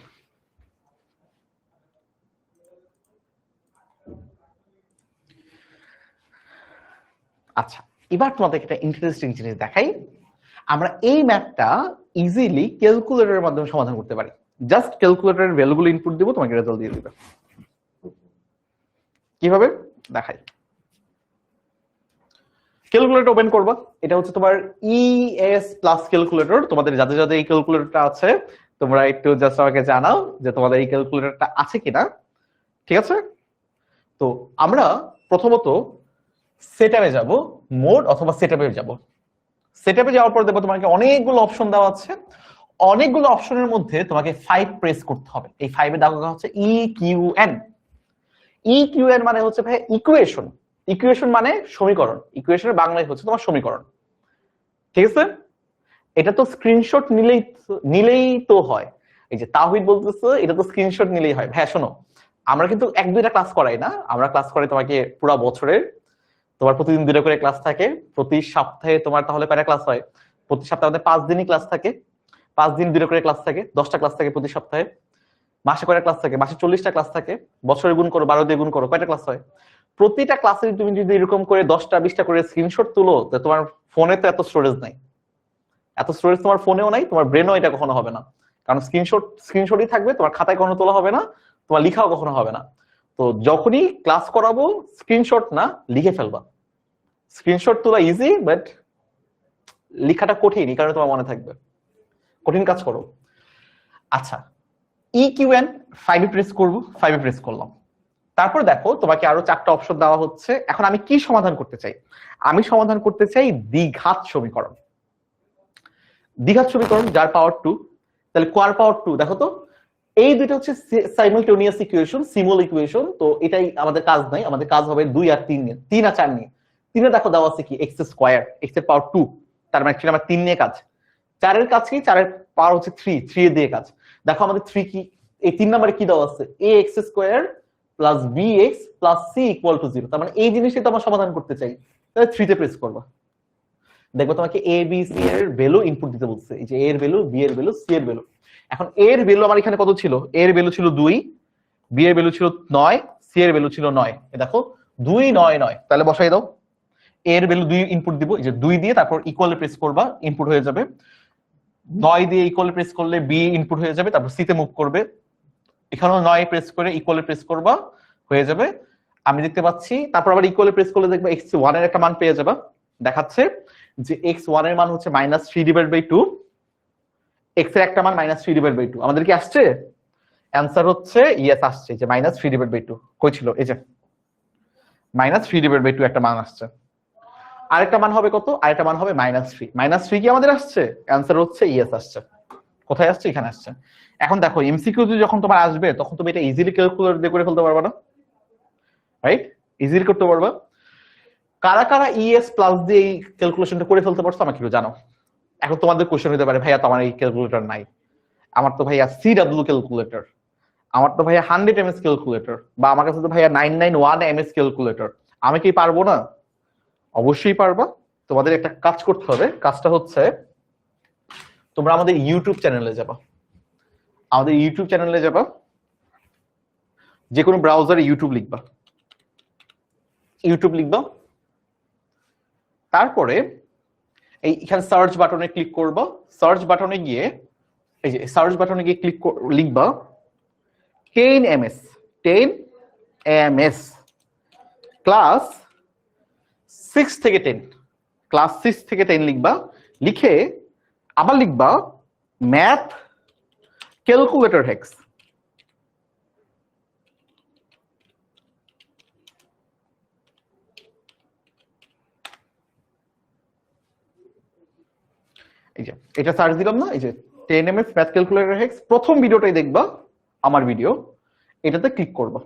আচ্ছা, এবার তোমাদের একটা ইন্টারেস্টিং জিনিস দেখাই। আমরা এই ম্যাথটা ইজিলি ক্যালকুলেটরের মাধ্যমে সমাধান করতে পারি। জাস্ট ক্যালকুলেটরের ভ্যালুগুলো ইনপুট দিব, তোমাকে রেজাল্ট দিয়ে দিবে। কিভাবে দেখাই। ক্যালকুলেটর ওপেন করবা, এটা হচ্ছে তোমার ইএস প্লাস ক্যালকুলেটর। তোমাদের যাদের যাদের এই ক্যালকুলেটরটা আছে তোমরা একটু জাস্ট আমাকে জানাও যে তোমাদের এই ক্যালকুলেটরটা আছে কিনা, ঠিক আছে? তো আমরা প্রথমত সেটআপে যাব, মোড অথবা সেটআপে যাব। সেটআপে যাওয়ার পর দেখো তোমাকে অনেকগুলো অপশন দেওয়া আছে। অনেকগুলো অপশনের মধ্যে তোমাকে 5 প্রেস করতে হবে। এই 5 এর দাগ হচ্ছে ইকিউএন। ইকিউএন মানে হচ্ছে ভাই ইকুয়েশন। ইকুয়েশন মানে সমীকরণ। ইকুয়েশনের বাংলায় হচ্ছে তোমার সমীকরণ, ঠিক আছে? এটা তো স্ক্রিনশট নিলেই তো হয়। এই যে তাওহীদ বলতেছে এটা তো স্ক্রিনশট নিলেই হয়। হ্যাঁ শোনো, আমরা কিন্তু 1-2টা ক্লাস করাই না, আমরা ক্লাস করাই তোমাকে পুরো বছরের। তোমার প্রতিদিন 2টা করে ক্লাস থাকে, প্রতি সপ্তাহে তোমার তাহলে কয়টা ক্লাস হয়? প্রতি সপ্তাহে আমাদের 5 দিনই ক্লাস থাকে, 5 দিন 2টা করে ক্লাস থাকে, 10টা ক্লাস থাকে প্রতি সপ্তাহে। মাসে কয়টা ক্লাস থাকে? মাসে 40টা ক্লাস থাকে। বছরে গুণ করো, 12 দিয়ে গুণ করো, কয়টা ক্লাস হয়? প্রতিটা ক্লাসে তুমি যদি এরকম করে 10টা 20টা করে স্ক্রিনশট তুলো, তো তোমার ফোনে তো এত স্টোরেজ নাই। এত স্টোরেজ তোমার ফোনেও নাই, তোমার ব্রেনও এটা কখনো হবে না। কারণ স্ক্রিনশটই থাকবে, তোমার খাতায় কখনো তোলা হবে না, তোমার লিখাও কখনো হবে না। তো যখনই ক্লাস করাবো স্ক্রিনশট না, লিখে ফেলবা। স্ক্রিনশট তোলা ইজি, বাট লেখাটা কঠিন, এই কারণে তোমার মনে থাকবে। কঠিন কাজ করো। আচ্ছা, ইকিউএন 5 প্রেস করব, 5 প্রেস করলাম। তারপর দেখো তোমাকে আরো 4টা অপশন দেওয়া হচ্ছে। এখন আমি কি সমাধান করতে চাই? আমি সমাধান করতে চাই দ্বিঘাত সমীকরণ। দ্বিঘাত সমীকরণ যার পাওয়ার 2, তাহলে কার পাওয়ার 2 দেখো তো। এই দুটো হচ্ছে সাইমালটেনিয়াস ইকুয়েশন, সিমুল ইকুয়েশন। তো এটাই আমাদের কাজ নাই, আমাদের কাজ হবে 2 আর 3 নিয়ে, 3 আর 4 নিয়ে। 3 এ দেখো দেওয়া আছে কি এক্স স্কয়ার, এক্স এর পাওয়ার 2, তার মানে অ্যাকচুয়ালি আমার 3 নিয়ে কাজ। 4 এর কাজ কি? 4 এর পাওয়ার হচ্ছে 3, 3 এ দিয়ে কাজ। দেখো আমাদের 3 কি, এই 3 নম্বরে কি দেওয়া আছে? a x square plus bx plus c equal to 0। তার মানে এই জিনিসটাই তো আমরা সমাধান করতে চাই। তাহলে 3 তে প্রেস করবা। দেখো তোমাকে a b c এর ভ্যালু ইনপুট দিতে বলছে। এই যে a এর ভ্যালু, b এর ভ্যালু, c এর ভ্যালু। এখন a এর ভ্যালু আমার এখানে কত ছিল? a এর ভ্যালু ছিল 2, b এর ভ্যালু ছিল 9, c এর ভ্যালু ছিল 9। এই দেখো 2 9 9, তাহলে বসাই দাও। a এর ভ্যালু 2 ইনপুট দিব, এই যে 2 দিয়ে তারপর ইকুয়ালে প্রেস করবা, ইনপুট হয়ে যাবে। 9 দিয়ে ইকুয়ালে প্রেস করলে b ইনপুট হয়ে যাবে, তারপর c তে মুভ করবে। এখানেও 9 প্রেস করে ইকুয়ালে প্রেস করবা, হয়ে যাবে। আমি দেখতে পাচ্ছি তারপর আবার ইকুয়ালে প্রেস করলে দেখবা x1 এর একটা মান পেয়ে যাবা। দেখাচ্ছে যে x1 এর মান হচ্ছে -3/2, x এর একটা মান -3/2। আমাদের কি আসছে? অ্যানসার হচ্ছে ইয়েস আসছে, যে -3/2। কই ছিল? এই যে -3/2 একটা মান আসছে। আরেকটা মান হবে কত? আরেকটা মান হবে -3। -3 কি আমাদের আসছে? অ্যানসার হচ্ছে ইয়েস আসছে। কোথায় আসছে? এখানে আসছে। এখন দেখো এমসিকিউ যখন তোমার আসবে তখন তুমি এটা ইজিলি ক্যালকুলেটর দিয়ে করে ফেলতে পারবে না, রাইট? ইজিলি করতে পারবা। কারা কারা ইএস প্লাস দিয়ে এই ক্যালকুলেশনটা করে ফেলতে পারছো আমাকে একটু জানাও। এখন তোমাদের কোশ্চেন হতে পারে, ভাইয়া তো আমার এই ক্যালকুলেটর নাই, আমার তো ভাইয়া সিডব্লিউ ক্যালকুলেটর, আমার তো ভাইয়া 100 এমএস ক্যালকুলেটর, বা আমার কাছে তো ভাইয়া 991 এমএস ক্যালকুলেটর, আমি কি পারবো না? অবশ্যই পারবা। তোমাদের একটা কাজ করতে হবে, কাজটা হচ্ছে তোমরা আমাদের ইউটিউব চ্যানেলে যাবা। আমাদের ইউটিউব চ্যানেলে যাবা, যে কোনো ব্রাউজারে ইউটিউব লিখবা, ইউটিউব লিখবা। তারপরে এইখানে সার্চ বাটনে ক্লিক করবা। সার্চ বাটনে গিয়ে এই যে সার্চ বাটনে গিয়ে লিখবা 10ms, 10ms ক্লাস 6 থেকে 10, ক্লাস 6 থেকে 10 লিখবা। লিখে আবার লিখবা ম্যাথ ক্যালকুলেটর হ্যাক্স। এই যে এটা সার্চ দিলাম না, এই যে 10ms ম্যাথ ক্যালকুলেটর হ্যাক্স, প্রথম ভিডিওটাই দেখবা, আমার ভিডিও, এটাতে ক্লিক করবা।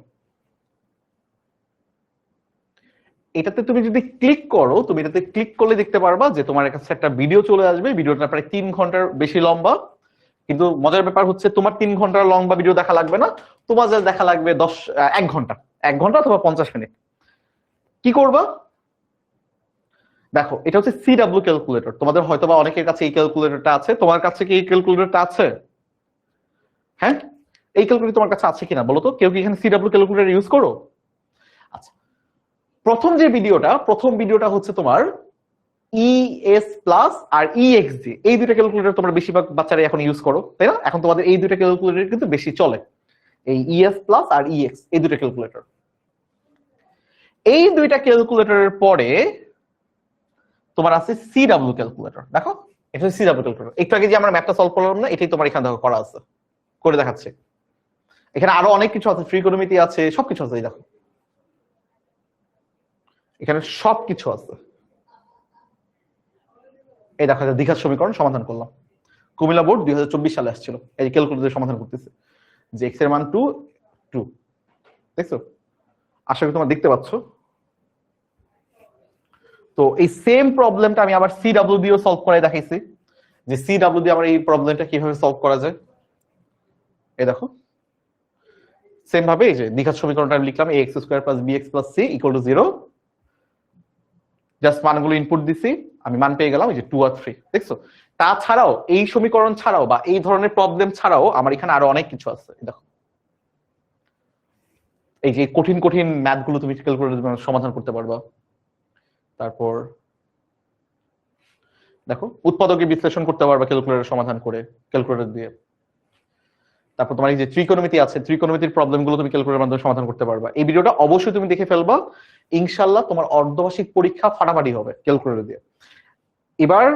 এটাতে তুমি যদি ক্লিক করো, তুমি এটাতে ক্লিক করলে দেখতে পারবা যে তোমার কাছে একটা ভিডিও চলে আসবে। ভিডিওটা প্রায় 3 ঘন্টার বেশি লম্বা। কিন্তু মজার ব্যাপার হচ্ছে তোমার 3 ঘন্টার লম্বা ভিডিও দেখা লাগবে না, তোমার যা দেখা লাগবে 1 ঘন্টা, 1 ঘন্টা অথবা 50 মিনিট। কি করবা? দেখো এটা হচ্ছে সিডব্লিউ ক্যালকুলেটর, তোমাদের হয়তো বা অনেকের কাছে এই ক্যালকুলেটরটা আছে, তোমার কাছে কি এই ক্যালকুলেটরটা আছে? হ্যাঁ, এই ক্যালকুলেটর তোমার কাছে আছে কিনা বলো তো, কেউ কি এখানে সিডব্লিউ ক্যালকুলেটর ইউজ করো? আচ্ছা, প্রথম ভিডিওটা হচ্ছে তোমার ইএস প্লাস আর ইএক্সজি, এই দুইটা ক্যালকুলেটর তোমরা বেশিরভাগ বাচ্চারা এখন ইউজ করো, তাই না? এখন তোমাদের এই দুইটা ক্যালকুলেটর কিন্তু বেশি চলে, এই ইএস প্লাস আর ইএক্স, এই দুইটা ক্যালকুলেটর। এই দুইটা ক্যালকুলেটরের পরে তোমার আছে সিডব্লিউ ক্যালকুলেটর। দেখো এটা হচ্ছে সিডব্লিউ ক্যালকুলেটর। একটু আগে যে আমরা ম্যাথটা সলভ করলাম না, এটাই তোমার এখানে দেখো করা আছে, করে দেখাচ্ছে। এখানে আরো অনেক কিছু আছে, ত্রিকোণমিতি আছে, সবকিছু আছে। এই দেখো এখানে সবকিছু আছে। এই দেখো দ্বিঘাত সমীকরণ সমাধান করলাম, কুমিল্লা বোর্ড 2024 সালে আসছিল, এই ক্যালকুলেটর সমাধান করতেছে যে এক্স এর মান 2 2, দেখছো? আশা করি তোমরা দেখতে পাচ্ছ। তো এই সেম প্রবলেমটা আমি আবার সিডব্লিউ দিয়েও সলভ করে দেখাইছি, যে সিডব্লিউ দিয়ে আবার এই প্রবলেমটা কিভাবে সলভ করা যায়। এই দেখো সেম ভাবে এই যে দ্বিঘাত সমীকরণটা আমি লিখলাম ax square plus bx plus c equal to 0, just মানগুলো ইনপুট দিছি, আমি মান পেয়ে গেলাম এই যে 2 আর 3, দেখছো? তাছাড়াও এই সমীকরণ ছাড়াও বা এই ধরনের প্রবলেম ছাড়াও আমার এখানে আরো অনেক কিছু আছে। দেখো এই যে কঠিন কঠিন ম্যাথ গুলো তুমি ক্যালকুলেটর সমাধান করতে পারবা। তারপর দেখো উৎপাদকের বিশ্লেষণ করতে পারবা ক্যালকুলেটর সমাধান করে, ক্যালকুলেটর দিয়ে। তারপর তোমার এই যে ত্রিকোণমিতি আছে, ত্রিকোণমিতির প্রবলেম গুলো তুমি ক্যালকুলেটরের মাধ্যমে সমাধান করতে পারবা। এই ভিডিওটা অবশ্যই তুমি দেখে ফেলবা, ইনশাআল্লাহ তোমার অর্ধবার্ষিক পরীক্ষা ফাটাফাটি হবে ক্যালকুলেটর দিয়ে। এবার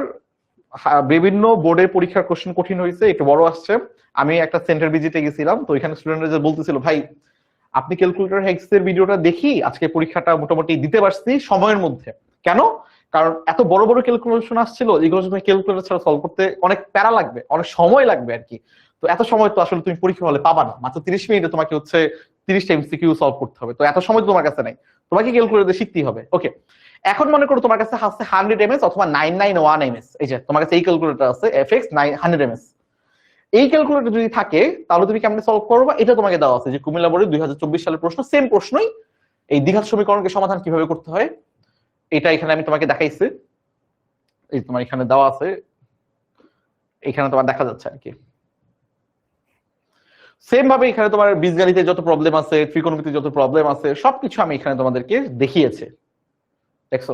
বিভিন্ন বোর্ডের পরীক্ষার কোশ্চেন কঠিন হয়েছে, একটু বড় আসছে। আমি একটা সেন্টার ভিজিটে গেছিলাম, তো এখানে স্টুডেন্টরা যে বলতেছিল, ভাই আপনি ক্যালকুলেটর হেক্স এর ভিডিওটা দেখি আজকে পরীক্ষাটা মোটামুটি দিতে পারছি সময়ের মধ্যে। কেন? কারণ এত বড় বড় ক্যালকুলেশন আসছিল, এগুলো তুমি ক্যালকুলেটর ছাড়া সলভ করতে অনেক প্যারা লাগবে, অনেক সময় লাগবে আর কি। তো এত সময় তো আসলে তুমি পরীক্ষা হলে পাবা না, মাত্র 30 মিনিটে তোমাকে হচ্ছে 30টা এমসিকিউ সলভ করতে হবে, তো এত সময় তো তোমার কাছে নাই, তোমাকে ক্যালকুলেটর শিখতেই হবে। ওকে, এখন মনে করো তোমার কাছে আছে 100 এমএস অথবা 991 এমএস, এই যে তোমার কাছে এই ক্যালকুলেটর আছে এফএক্স 100 এমএস। এই ক্যালকুলেটর যদি থাকে তাহলে তুমি কেমনে সলভ করবা, এটা তোমাকে দেওয়া আছে যে কুমিল্লা বোর্ডের 2024 সালের প্রশ্ন, সেম প্রশ্নই, এই দ্বিঘাত সমীকরণকে সমাধান কিভাবে করতে হয় এটা এখানে আমি তোমাকে দেখাইছি। এই তোমার এখানে দেওয়া আছে, এখানে তোমার দেখা যাচ্ছে আর কি। সেম ভাবে এখানে তোমার বীজগণিতে যত প্রবলেম আছে, ত্রিকোণমিতিতে যত প্রবলেম আছে, সবকিছু আমি এখানে তোমাদেরকে দেখিয়েছি। দেখছো,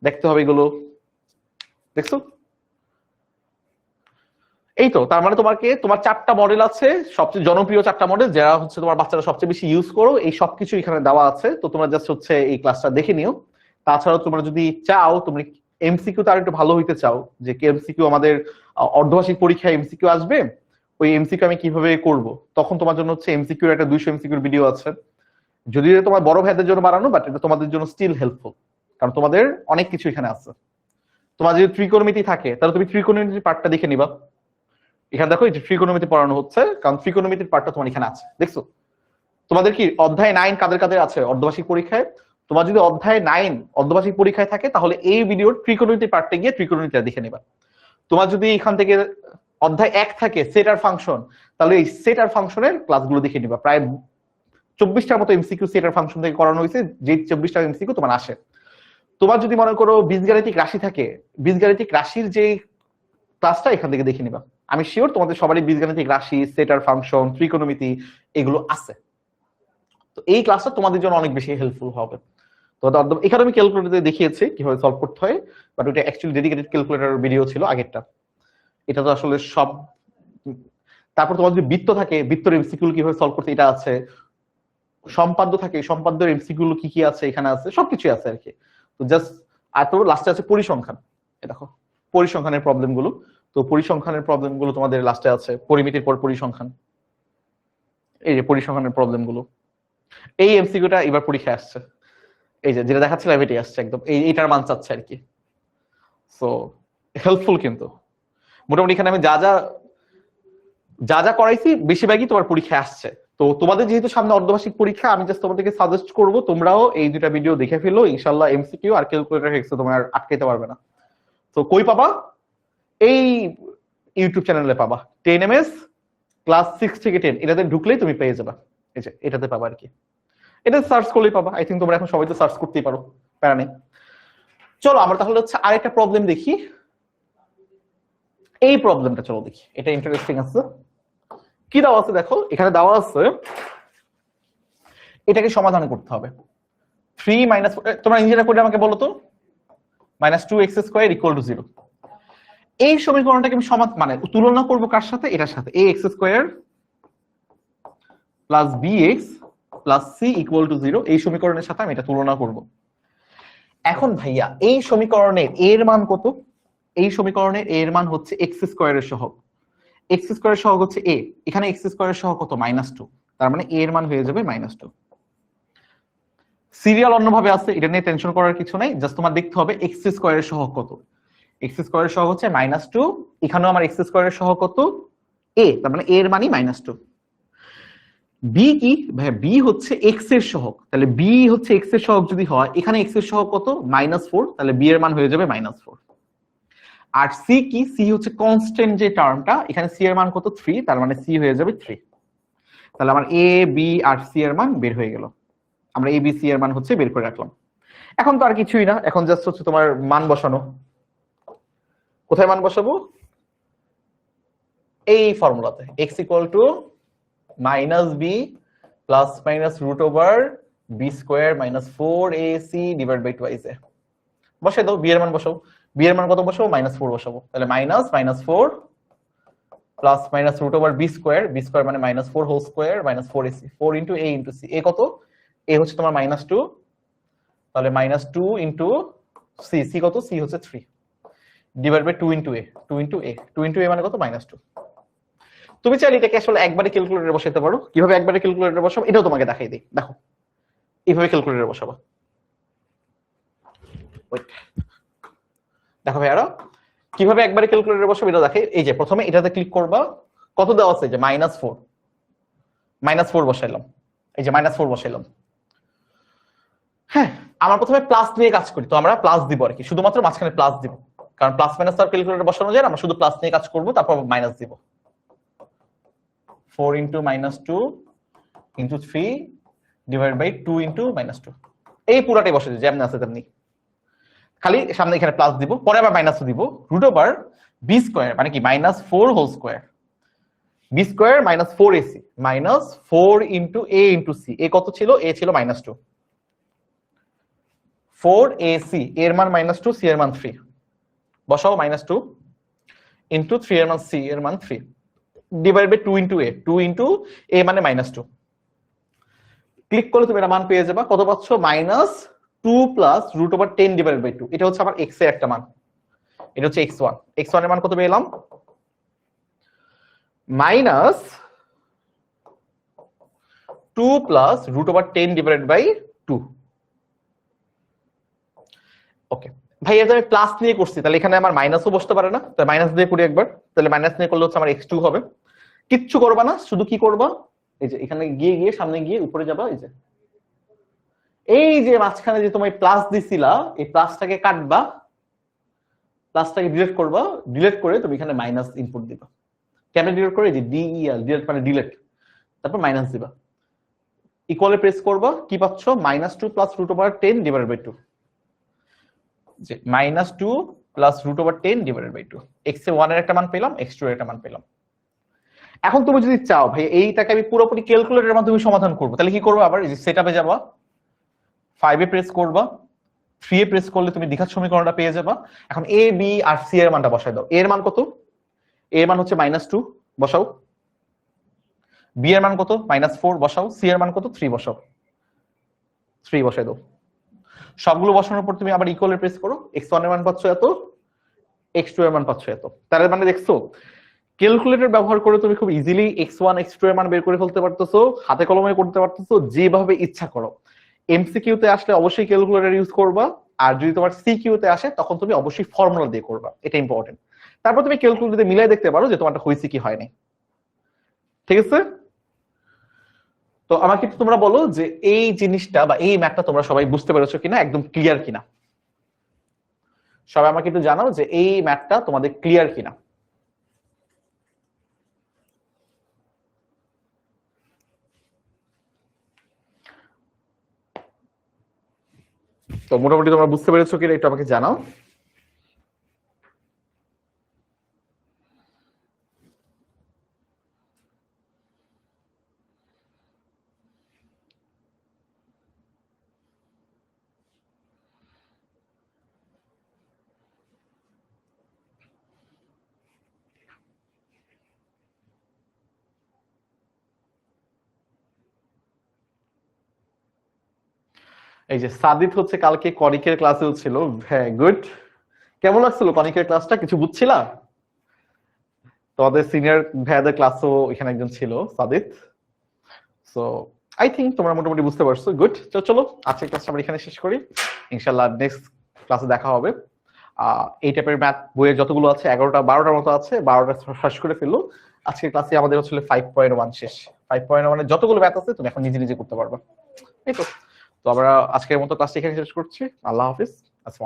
দেখতে হবে এগুলো, দেখছো? এই তো, তার মানে তোমাকে তোমার 4টা মডেল আছে, সবচেয়ে জনপ্রিয় 4টা মডেল, যারা হচ্ছে তোমার বাচ্চারা সবচেয়ে বেশি ইউজ করো, এই সবকিছু এখানে দেওয়া আছে। তো তোমরা জাস্ট হচ্ছে এই ক্লাসটা দেখে নিও। তাছাড়াও তোমরা যদি চাও, তুমি এমসিকিউ তো আর একটু ভালো হইতে চাও, যে এমসিকিউ আমাদের অর্ধবার্ষিক পরীক্ষায় এমসিকিউ আসবে, ওই এমসিকিউ আমি কিভাবে করব, তখন তোমার জন্য হচ্ছে এমসিকিউর একটা 200 এমসিকিউর ভিডিও আছে, যদিও তোমার বড় ভাইদের জন্য বানানো, বাট এটা তোমাদের জন্য স্টিল হেল্পফুল, কারণ তোমাদের অনেক কিছু এখানে আছে। তোমার যদি ত্রিকোণমিতি থাকে তাহলে তুমি ত্রিকোণমিতির পার্টটা দেখে নিবা। এখানে দেখো এই যে ত্রিকোণমিতি পড়ানো হচ্ছে, কারণ ত্রিকোণমিতির পার্টটা তোমার এখানে আছে, দেখছো? তোমাদের কি অধ্যায় 9 কাদের কাদের আছে অর্ধবার্ষিক পরীক্ষায়? তোমার যদি অধ্যায় 9 অর্ধবার্ষিক পরীক্ষায় থাকে তাহলে এই ভিডিওর ত্রিকোণমিতির পার্টে গিয়ে ত্রিকোণমিতিটা দেখে নিবা। তোমার যদি এখান থেকে অধ্যায় 1 থাকে সেট আর ফাংশন, তাহলে এই সেট আর ফাংশনের ক্লাসগুলো দেখে নিবা। প্রায় 24টার মতো এমসিকিউ সেট আর ফাংশন থেকে করানো হয়েছে, যে 24টা এমসিকিউ তোমার আসে। তোমার যদি মনে করো বীজগাণিতিক রাশি থাকে, বীজগাণিতিক রাশির যে ক্লাসটা এখান থেকে দেখে নিবা। আমি শিওর তোমাদের সবারই বীজগাণিতিক রাশি, সেটার ফাংশন, ত্রিকোণমিতি এগুলো আছে। তো এই ক্লাসটা তোমাদের জন্য অনেক বেশি হেল্পফুল হবে। তো এখানে আমি ক্যালকুলেটর দেখিয়েছি কিভাবে সলভ করতে হয়, বাট ওটা অ্যাকচুয়ালি ডেডিকেটেড ক্যালকুলেটর ভিডিও ছিল আগেরটা, এটা তো আসলে সব। তারপর তোমার যদি বৃত্ত থাকে, বৃত্তের এমসিকিউ কিভাবে সলভ করতে এটা আছে, সম্পাদ্য থাকে, সম্পাদ্যের এমসিকিউ কি কি আছে এখানে আছে, সবকিছু আছে আর কি। তো জাস্ট আর তো লাস্টে আছে পরিসংখ্যান, দেখো পরিসংখ্যানের প্রবলেম গুলো। তো পরিসংখ্যানের প্রবলেম গুলো তোমাদের লাস্টে আছে, পরিমিতির পর পরিসংখ্যান, এই যে পরিসংখ্যানের প্রবলেম গুলো। এই এমসিকিউটা এবার পরীক্ষায় আসছে, এই যে যেটা দেখাচ্ছিলাম এটাই আসছে একদম, এইটার মান চাচ্ছে আর কি। সো হেল্পফুল কিন্তু মোটামুটি এখানে আমি যা যা করাইছি বেশিরভাগই তোমার পরীক্ষায় আসছে। তো তোমাদের যেহেতু সামনে অর্ধবার্ষিক পরীক্ষা, আমি জাস্ট তোমাদেরকে সাজেস্ট করবো তোমরাও এই দুটা ভিডিও দেখে ফেলো, ইনশাআল্লাহ এমসিকিউ আর ক্যালকুলেটর হেক্স তোমার আটকাইতে পারবে না। তো কই পাবা? এই ইউটিউব চ্যানেলে পাবা, 10ms ক্লাস 6 থেকে 10, এটাতে ঢুকলেই তুমি পেয়ে যাবা, এই যে এটাতে পাবা আর কি। এটা সার্চ করলেই পাবা, আই থিঙ্ক তোমরা এখন সবাই তো সার্চ করতেই পারো, প্যারা নেই। চলো আমরা তাহলে হচ্ছে আরেকটা প্রবলেম দেখি। এই প্রবলেমটা চলো দেখি, এটা ইন্টারেস্টিং আছে। কি দেওয়া আছে দেখো, এখানে দেওয়া আছে এটাকে সমাধান করতে হবে। 3 মাইনাস, তোমরা ইঞ্জিনিয়ার করে আমাকে বলো তো, -2x² = 0। এই সমীকরণটাকে আমি মানে তুলনা করব কার সাথে, এটার সাথে, ax² plus bx plus c = 0। এই সমীকরণের সাথে আমি এটা তুলনা করব। এখন ভাইয়া এই সমীকরণের এর মান কত? এই সমীকরণের এর মান হচ্ছে x² এর সহগ। x² এর সহগ হচ্ছে a, এখানে x² এর সহগ কত? -2। তার মানে a এর মান হয়ে যাবে -2। সিরিয়াল অন্যভাবে আছে, এটা নিয়ে টেনশন করার কিছু নাই, জাস্ট তোমার দেখতে হবে x² এর সহগ কত। x² এর সহগ হচ্ছে -2, এখানেও আমার x² এর সহগ কত? a, তার মানে a এর মানই -2। b কি ভাই? b হচ্ছে x এর সহগ, তাহলে b হচ্ছে x এর সহগ যদি হয়, এখানে x এর সহগ কত? -4, তাহলে b এর মান হয়ে যাবে -4। আর c কি? c হচ্ছে কনস্ট্যান্ট যে টার্মটা, এখানে c এর মান কত? 3, তার মানে c হয়ে যাবে 3। তাহলে আমার a b আর c এর মান বের হয়ে গেল। আমরা a b c এর মান হচ্ছে বের করে রাখলাম। এখন তো আর কিছুই না, এখন জাস্ট হচ্ছে তোমার মান বসানো। কোথায় মান বসাবো? এই ফর্মুলাতে, x = -b plus minus √b² - 4ac / 2a। বসাই দাও, b এর মান বসাও। b এর মান কত বসাবো? -4 বসাবো। তাহলে -4 প্লাস মাইনাস √b² মানে -4² - 4ac 4 × a × c। a কত? a হচ্ছে তোমার -2, তাহলে -2 × c, c কত? c হচ্ছে 3 / 2 × a 2 × a মানে কত? -2। তুমি চাইলে এটাকে আসলে একবারে ক্যালকুলেটরে বসাতে পারো। কিভাবে একবারে ক্যালকুলেটরে বসাবো এটাও তোমাকে দেখাই দিই। দেখো, এইভাবে ক্যালকুলেটরে বসাবো। দেখো ভাইয়ারা, কিভাবে একবারে ক্যালকুলেটরে বসাবো এটা দেখে। এই যে প্রথমে এটাতে ক্লিক করবা, কত দেওয়া আছে? যে -4, -4 বসাইলাম। এই যে -4 বসাইলাম। হ্যাঁ, আমরা প্রথমে প্লাস নিয়ে কাজ করি, তো আমরা প্লাস দিব আর কি, শুধুমাত্র মাঝখানে প্লাস দিব, কারণ প্লাস মাইনাস তার ক্যালকুলেটরে বসানো যায় না, আমরা শুধু প্লাস নিয়ে কাজ করব, তারপর মাইনাস দিব। 4 × -2 × 3 / 2 × -2। এই পুরাটাই বসে দিই যেমন আছে তেমনি, খালি সামনে এখানে প্লাস দিব, পরে আবার মাইনাস দিব। √b² মানে কি? -4² b² - 4ac -4 × a × c। a কত ছিল? a ছিল -2, 4ac এর মান -2, c এর মান 3 বসাও। -2 × 3 এর মান c এর মান 3 / 2 × a 2 × a মানে -2। ক্লিক করলে তুমি এটা মান পেয়ে যাবা। কত পাচ্ছ? -2 প্লাস √10 / 2। এটা হচ্ছে আমার x এর একটা মান, এটা হচ্ছে x1। x1 এর মান কত পেলাম? -2 প্লাস √10 / 2। ওকে ভাই, এটা আমি প্লাস নিয়ে করছি, তাহলে এখানে আমার মাইনাসও বসতে পারে না, তাহলে মাইনাস দিয়ে করি একবার। তাহলে মাইনাস নিয়ে করলে হচ্ছে আমার x2 হবে। কিচ্ছু করবা না, শুধু কি করবা? এই যে এখানে গিয়ে সামনে গিয়ে উপরে যাবা। এই যে মাঝখানে যে তোমার প্লাস দিছিলা, এই প্লাসটাকে কাটবা, প্লাসটাকে ডিলিট করবা, ডিলিট করে তুমি এখানে মাইনাস ইনপুট দিবা। কেমনে ডিলিট করে? যে DEL, ডিলিট মানে ডিলিট, তারপর মাইনাস দিবা। ইকুয়ালে প্রেস করবা, কি পাচ্ছ? -2 প্লাস √10 / 2। যে -2 প্লাস √10 / 2। x এ 1 এর একটা মান পেলাম, x2 এর একটা মান পেলাম। এখন তুমি যদি চাও ভাই এইটাকে আমি পুরোপুরি ক্যালকুলেটরের মাধ্যমে সমাধান করবো, তাহলে কি করবো? আবার সেটআপে যাবা, 5 এ প্রেস করবা, 3 এ প্রেস করলে তুমি দ্বিঘাত সমীকরণটা পেয়ে যাবা। এখন a b আর c এর মানটা বসাই দাও। a এর মান কত? a এর মান হচ্ছে -2 বসাও, b এর মান কত? -4 বসাও, c এর মান কত? 3 বসাও, 3 বসাই দাও। সবগুলো বসানোর পর তুমি আবার ইকুয়ালে প্রেস করো, x1 এর মান পাচ্ছ এত, x2 এর মান পাচ্ছ এত। তার মানে দেখছো ক্যালকুলেটর ব্যবহার করে তুমি খুব ইজিলি x1 x2 এর মান বের করে ফেলতে পারতেছো, হাতে কলমে করতে পারতেছো, যেভাবে ইচ্ছা করো। এমসিকিউ তে আসলে অবশ্যই ক্যালকুলেটর ইউজ করবা, আর যদি তোমার সিকিউ তে আসে তখন তুমি অবশ্যই ফর্মুলা দিয়ে করবা, এটা ইম্পর্টেন্ট। তারপর তুমি ক্যালকুলেটরে মিলাই দেখতে পারো যে তোমারটা হয়েছে কি হয়নি। ঠিক আছে? তো আমাকে একটু তোমরা বলো যে এই জিনিসটা বা এই ম্যাথটা তোমরা সবাই বুঝতে পেরেছো কিনা, একদম ক্লিয়ার কিনা। সবাই আমাকে একটু জানাও যে এই ম্যাথটা তোমাদের ক্লিয়ার কিনা। তো মোটামুটি তোমরা বুঝতে পেরেছো কিনা একটু আমাকে জানাও। এই যে সাদিত হচ্ছে কালকে কনিকের ক্লাসেও ছিল। হ্যাঁ, গুড। কেমন লাগছিল কনিকের ক্লাসটা? কিছু বুঝছিলা? তোমাদের সিনিয়র ভাইয়াদের ক্লাসও এখানে একজন ছিল, সাদিত। সো আই থিঙ্ক তোমরা মোটামুটি বুঝতে পারছো। গুড। তো চলো আজকের ক্লাসটা আমরা এখানে শেষ করি। ইনশাল্লাহ নেক্সট ক্লাসে দেখা হবে। এই টাইপের ম্যাথ বইয়ের যতগুলো আছে 11টা 12টার মতো আছে, 12টা শেষ করে ফেললো। আজকের ক্লাসে আমাদের হচ্ছে 5.1 শেষ। 5.1 যতগুলো ম্যাথ আছে তুমি এখন নিজে নিজে করতে পারবা। এই তো। তো আমরা আজকের মতো ক্লাসটা এখানে শেষ করছি। আল্লাহ হাফিজ। আসসালামু আলাইকুম।